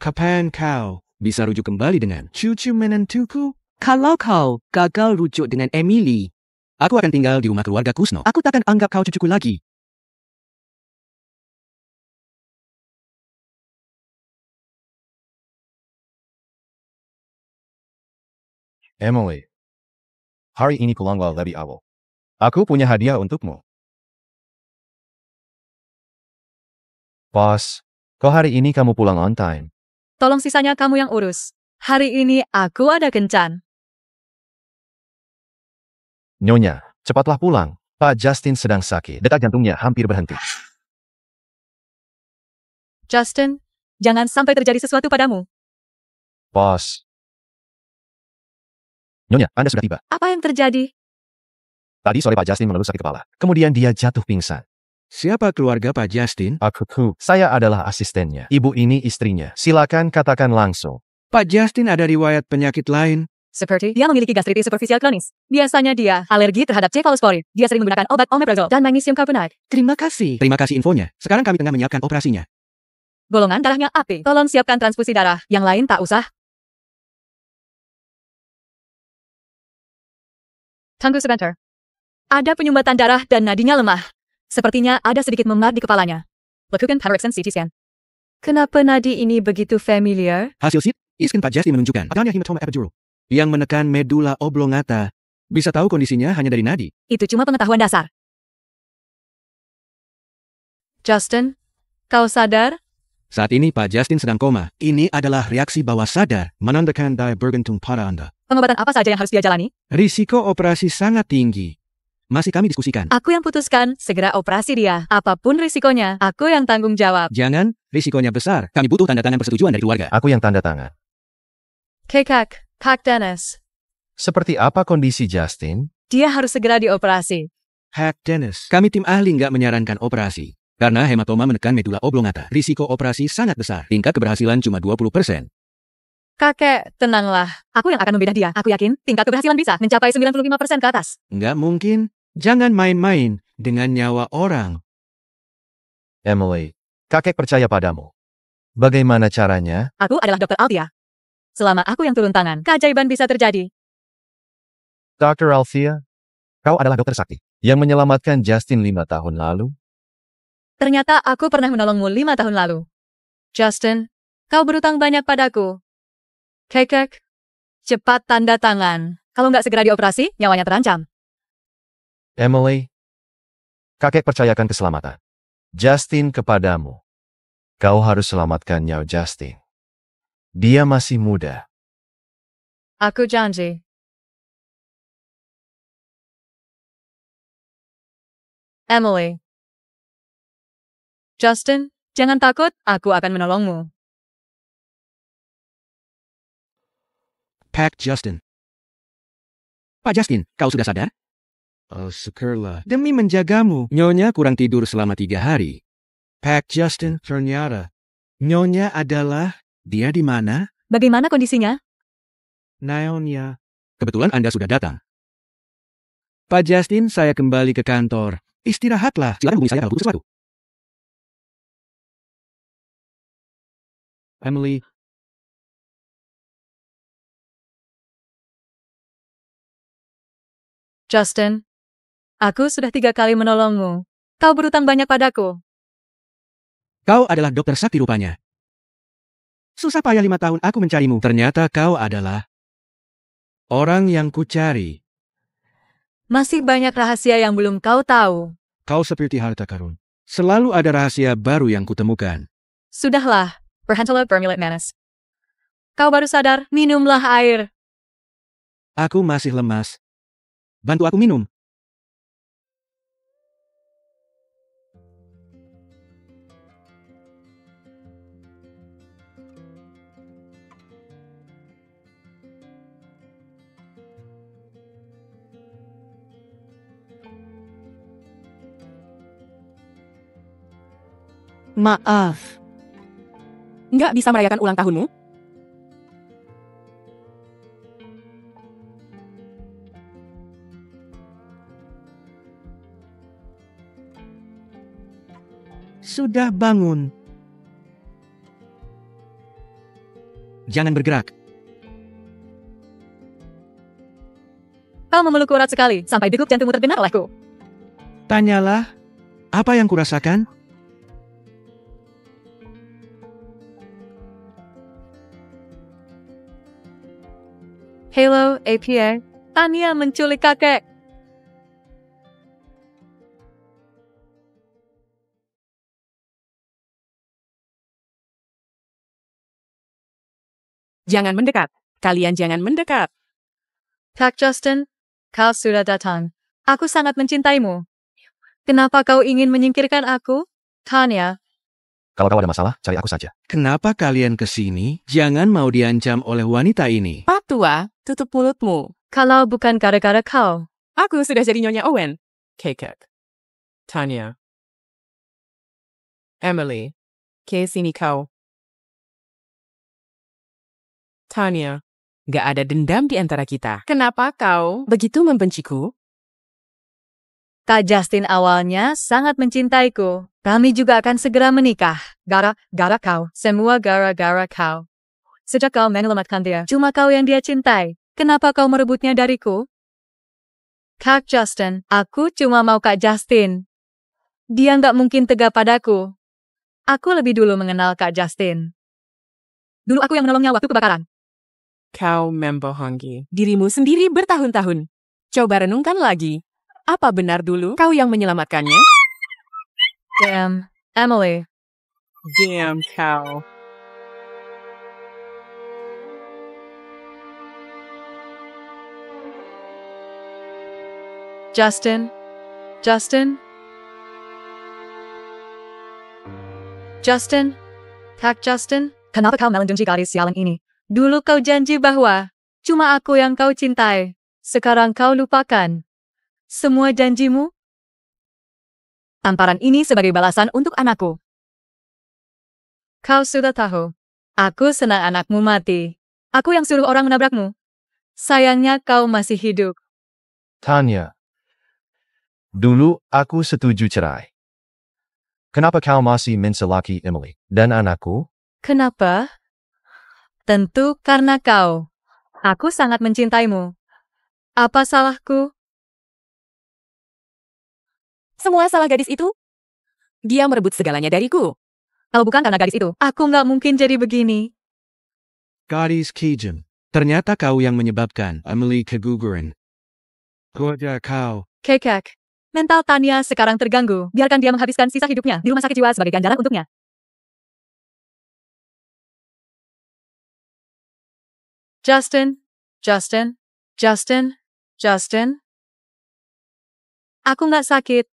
S1: Kapan kau bisa rujuk kembali dengan cucu menantuku?
S6: Kalau kau gagal rujuk dengan Emily,
S1: Aku akan tinggal di rumah keluarga Kusno.
S6: aku takkan anggap kau cucuku lagi.
S3: Emily, hari ini pulanglah lebih awal. Aku punya hadiah untukmu. Bos, Kok hari ini kamu pulang on time?
S2: Tolong sisanya kamu yang urus. Hari ini aku ada kencan.
S3: Nyonya, cepatlah pulang. Pak Justin sedang sakit. Detak jantungnya hampir berhenti.
S2: Justin, jangan sampai terjadi sesuatu padamu.
S3: Bos. Nyonya, Anda sudah tiba.
S2: Apa yang terjadi?
S3: Tadi sore Pak Justin mengeluh sakit kepala. Kemudian dia jatuh pingsan.
S1: Siapa keluarga Pak Justin?
S3: Saya adalah asistennya. Ibu ini istrinya. Silakan katakan langsung.
S1: Pak Justin ada riwayat penyakit lain.
S2: Seperti dia memiliki gastritis superficial kronis. Biasanya dia alergi terhadap cephalosporin. Dia sering menggunakan obat omeprazole dan magnesium karbonat.
S6: Terima kasih.
S1: Terima kasih infonya. Sekarang kami tengah menyiapkan operasinya.
S2: Golongan darahnya AB. Tolong siapkan transfusi darah. Yang lain tak usah. Tunggu sebentar. Ada penyumbatan darah dan nadinya lemah. Sepertinya ada sedikit memar di kepalanya. Lakukan Paterson CT scan. Kenapa nadi ini begitu familiar?
S1: Hasil CT scan Pak Justin menunjukkan adanya hematoma epidural yang menekan medula oblongata. Bisa tahu kondisinya hanya dari nadi.
S2: Itu cuma pengetahuan dasar. Justin, kau sadar?
S1: Saat ini Pak Justin sedang koma. Ini adalah reaksi bawah sadar menandakan divergentum pada Anda.
S2: Pengobatan apa saja yang harus dia jalani?
S1: Risiko operasi sangat tinggi. Masih kami diskusikan.
S2: Aku yang putuskan, segera operasi dia. Apapun risikonya, aku yang tanggung jawab.
S1: Jangan, risikonya besar. Kami butuh tanda tangan persetujuan dari keluarga.
S3: Aku yang tanda tangan.
S2: Kak Dennis.
S3: Seperti apa kondisi Justin?
S2: Dia harus segera dioperasi.
S1: Hack Dennis. Kami tim ahli nggak menyarankan operasi. Karena hematoma menekan medula oblongata. Risiko operasi sangat besar. Tingkat keberhasilan cuma 20%.
S2: Kakek, tenanglah. Aku yang akan membedah dia. Aku yakin tingkat keberhasilan bisa mencapai 95% ke atas.
S1: Nggak mungkin. Jangan main-main dengan nyawa orang.
S3: Emily, kakek percaya padamu. Bagaimana caranya?
S2: Aku adalah Dr. Althea. Selama aku yang turun tangan, keajaiban bisa terjadi.
S3: Dr. Althea, kau adalah dokter sakti yang menyelamatkan Justin 5 tahun lalu.
S2: Ternyata aku pernah menolongmu 5 tahun lalu. Justin, kau berutang banyak padaku. Kek, cepat tanda tangan. Kalau nggak segera dioperasi, nyawanya terancam.
S3: Emily, kakek percayakan keselamatan Justin kepadamu. Kau harus selamatkan nyawa Justin. Dia masih muda.
S2: Aku janji. Emily. Justin, jangan takut, aku akan menolongmu.
S1: Pak Justin. Pak Justin, kau sudah sadar? Oh, syukurlah. Demi menjagamu, Nyonya kurang tidur selama 3 hari. Pak Justin, ternyata Nyonya adalah... Dia di mana?
S2: Bagaimana kondisinya?
S1: Nyonya. Kebetulan Anda sudah datang. Pak Justin, saya kembali ke kantor. Istirahatlah. Silakan hubungi saya kalau butuh sesuatu. Emily.
S2: Justin, aku sudah 3 kali menolongmu. Kau berutang banyak padaku.
S1: Kau adalah dokter sakti rupanya. Susah payah 5 tahun aku mencarimu. Ternyata kau adalah orang yang kucari.
S2: Masih banyak rahasia yang belum kau tahu.
S1: Kau seperti harta karun. Selalu ada rahasia baru yang kutemukan.
S2: Sudahlah, Perhentala Vermilion Manus. Kau baru sadar, minumlah air.
S1: Aku masih lemas. Bantu aku minum.
S6: Maaf.
S4: Nggak bisa merayakan ulang tahunmu?
S1: Sudah bangun. Jangan bergerak.
S2: Kau memelukku erat sekali, sampai degup jantungmu terdengar olehku.
S1: Tanyalah, apa yang kurasakan?
S2: Halo, APA. Tania menculik kakek.
S4: Jangan mendekat. Kalian jangan mendekat.
S2: Kak Justin, kau sudah datang. Aku sangat mencintaimu. Kenapa kau ingin menyingkirkan aku? Tanya,
S3: Kalau kau ada masalah, cari aku saja.
S1: Kenapa kalian ke sini? Jangan mau diancam oleh wanita ini.
S4: Pak tua, tutup mulutmu.
S2: kalau bukan gara-gara kau.
S4: Aku sudah jadi Nyonya Owen. Kekek. Tanya. Emily. Ke sini kau. Tanya. Gak ada dendam di antara kita. Kenapa kau begitu membenciku?
S2: Kak Justin awalnya sangat mencintaiku. Kami juga akan segera menikah. Gara-gara kau. Semua gara-gara kau. Sejak kau menyelamatkan dia, cuma kau yang dia cintai. Kenapa kau merebutnya dariku? Kak Justin, aku cuma mau Kak Justin. Dia nggak mungkin tega padaku. Aku lebih dulu mengenal Kak Justin. Dulu aku yang menolongnya waktu kebakaran.
S4: Kau membohongi dirimu sendiri bertahun-tahun. Coba renungkan lagi. Apa benar dulu kau yang menyelamatkannya?
S2: Damn, Emily.
S4: Damn kau.
S2: Justin. Justin. Justin. Kak Justin, kenapa kau melanjutkan garis sialan ini? Dulu kau janji bahwa cuma aku yang kau cintai. Sekarang kau lupakan semua janjimu? Tamparan ini sebagai balasan untuk anakku. Kau sudah tahu. Aku senang anakmu mati. Aku yang suruh orang menabrakmu. Sayangnya kau masih hidup.
S3: Tanya. Dulu aku setuju cerai. Kenapa kau masih mencelaki Emily dan anakku?
S2: Kenapa? Tentu karena kau. Aku sangat mencintaimu. Apa salahku?
S4: Semua salah gadis itu? Dia merebut segalanya dariku.
S2: Kalau bukan karena gadis itu, aku nggak mungkin jadi begini.
S1: Gadis kejam. Ternyata kau yang menyebabkan Emily keguguran. Keluarga kau.
S2: Kekek. Mental Tania sekarang terganggu. Biarkan dia menghabiskan sisa hidupnya di rumah sakit jiwa sebagai ganjaran untuknya. Justin. Justin. Justin. Justin. Aku nggak sakit.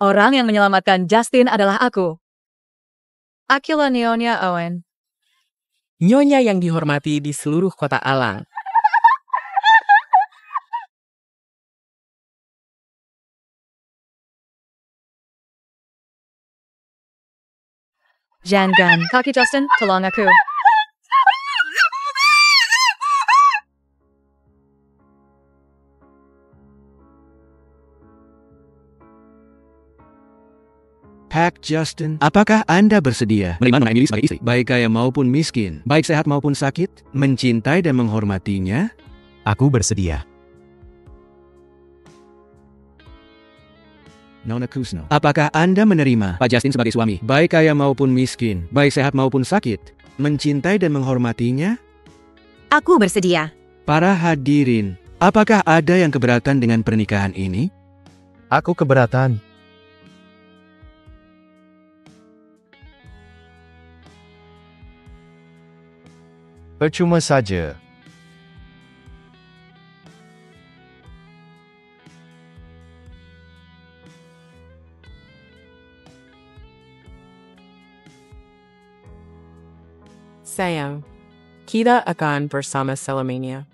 S2: Orang yang menyelamatkan Justin adalah aku. Akulah Nyonya Owen.
S4: Nyonya yang dihormati di seluruh kota Alang.
S2: Jangan, kaki Justin, tolong aku.
S1: Pak Justin, apakah Anda bersedia menerima Nona Emily sebagai istri? Baik kaya maupun miskin, baik sehat maupun sakit, mencintai dan menghormatinya?
S5: Aku bersedia.
S1: Nona Kusno, apakah Anda menerima Pak Justin sebagai suami? Baik kaya maupun miskin, baik sehat maupun sakit, mencintai dan menghormatinya?
S7: Aku bersedia.
S1: Para hadirin, apakah ada yang keberatan dengan pernikahan ini?
S3: Aku keberatan. Percuma saja.
S4: Sayang, kita akan bersama selamanya.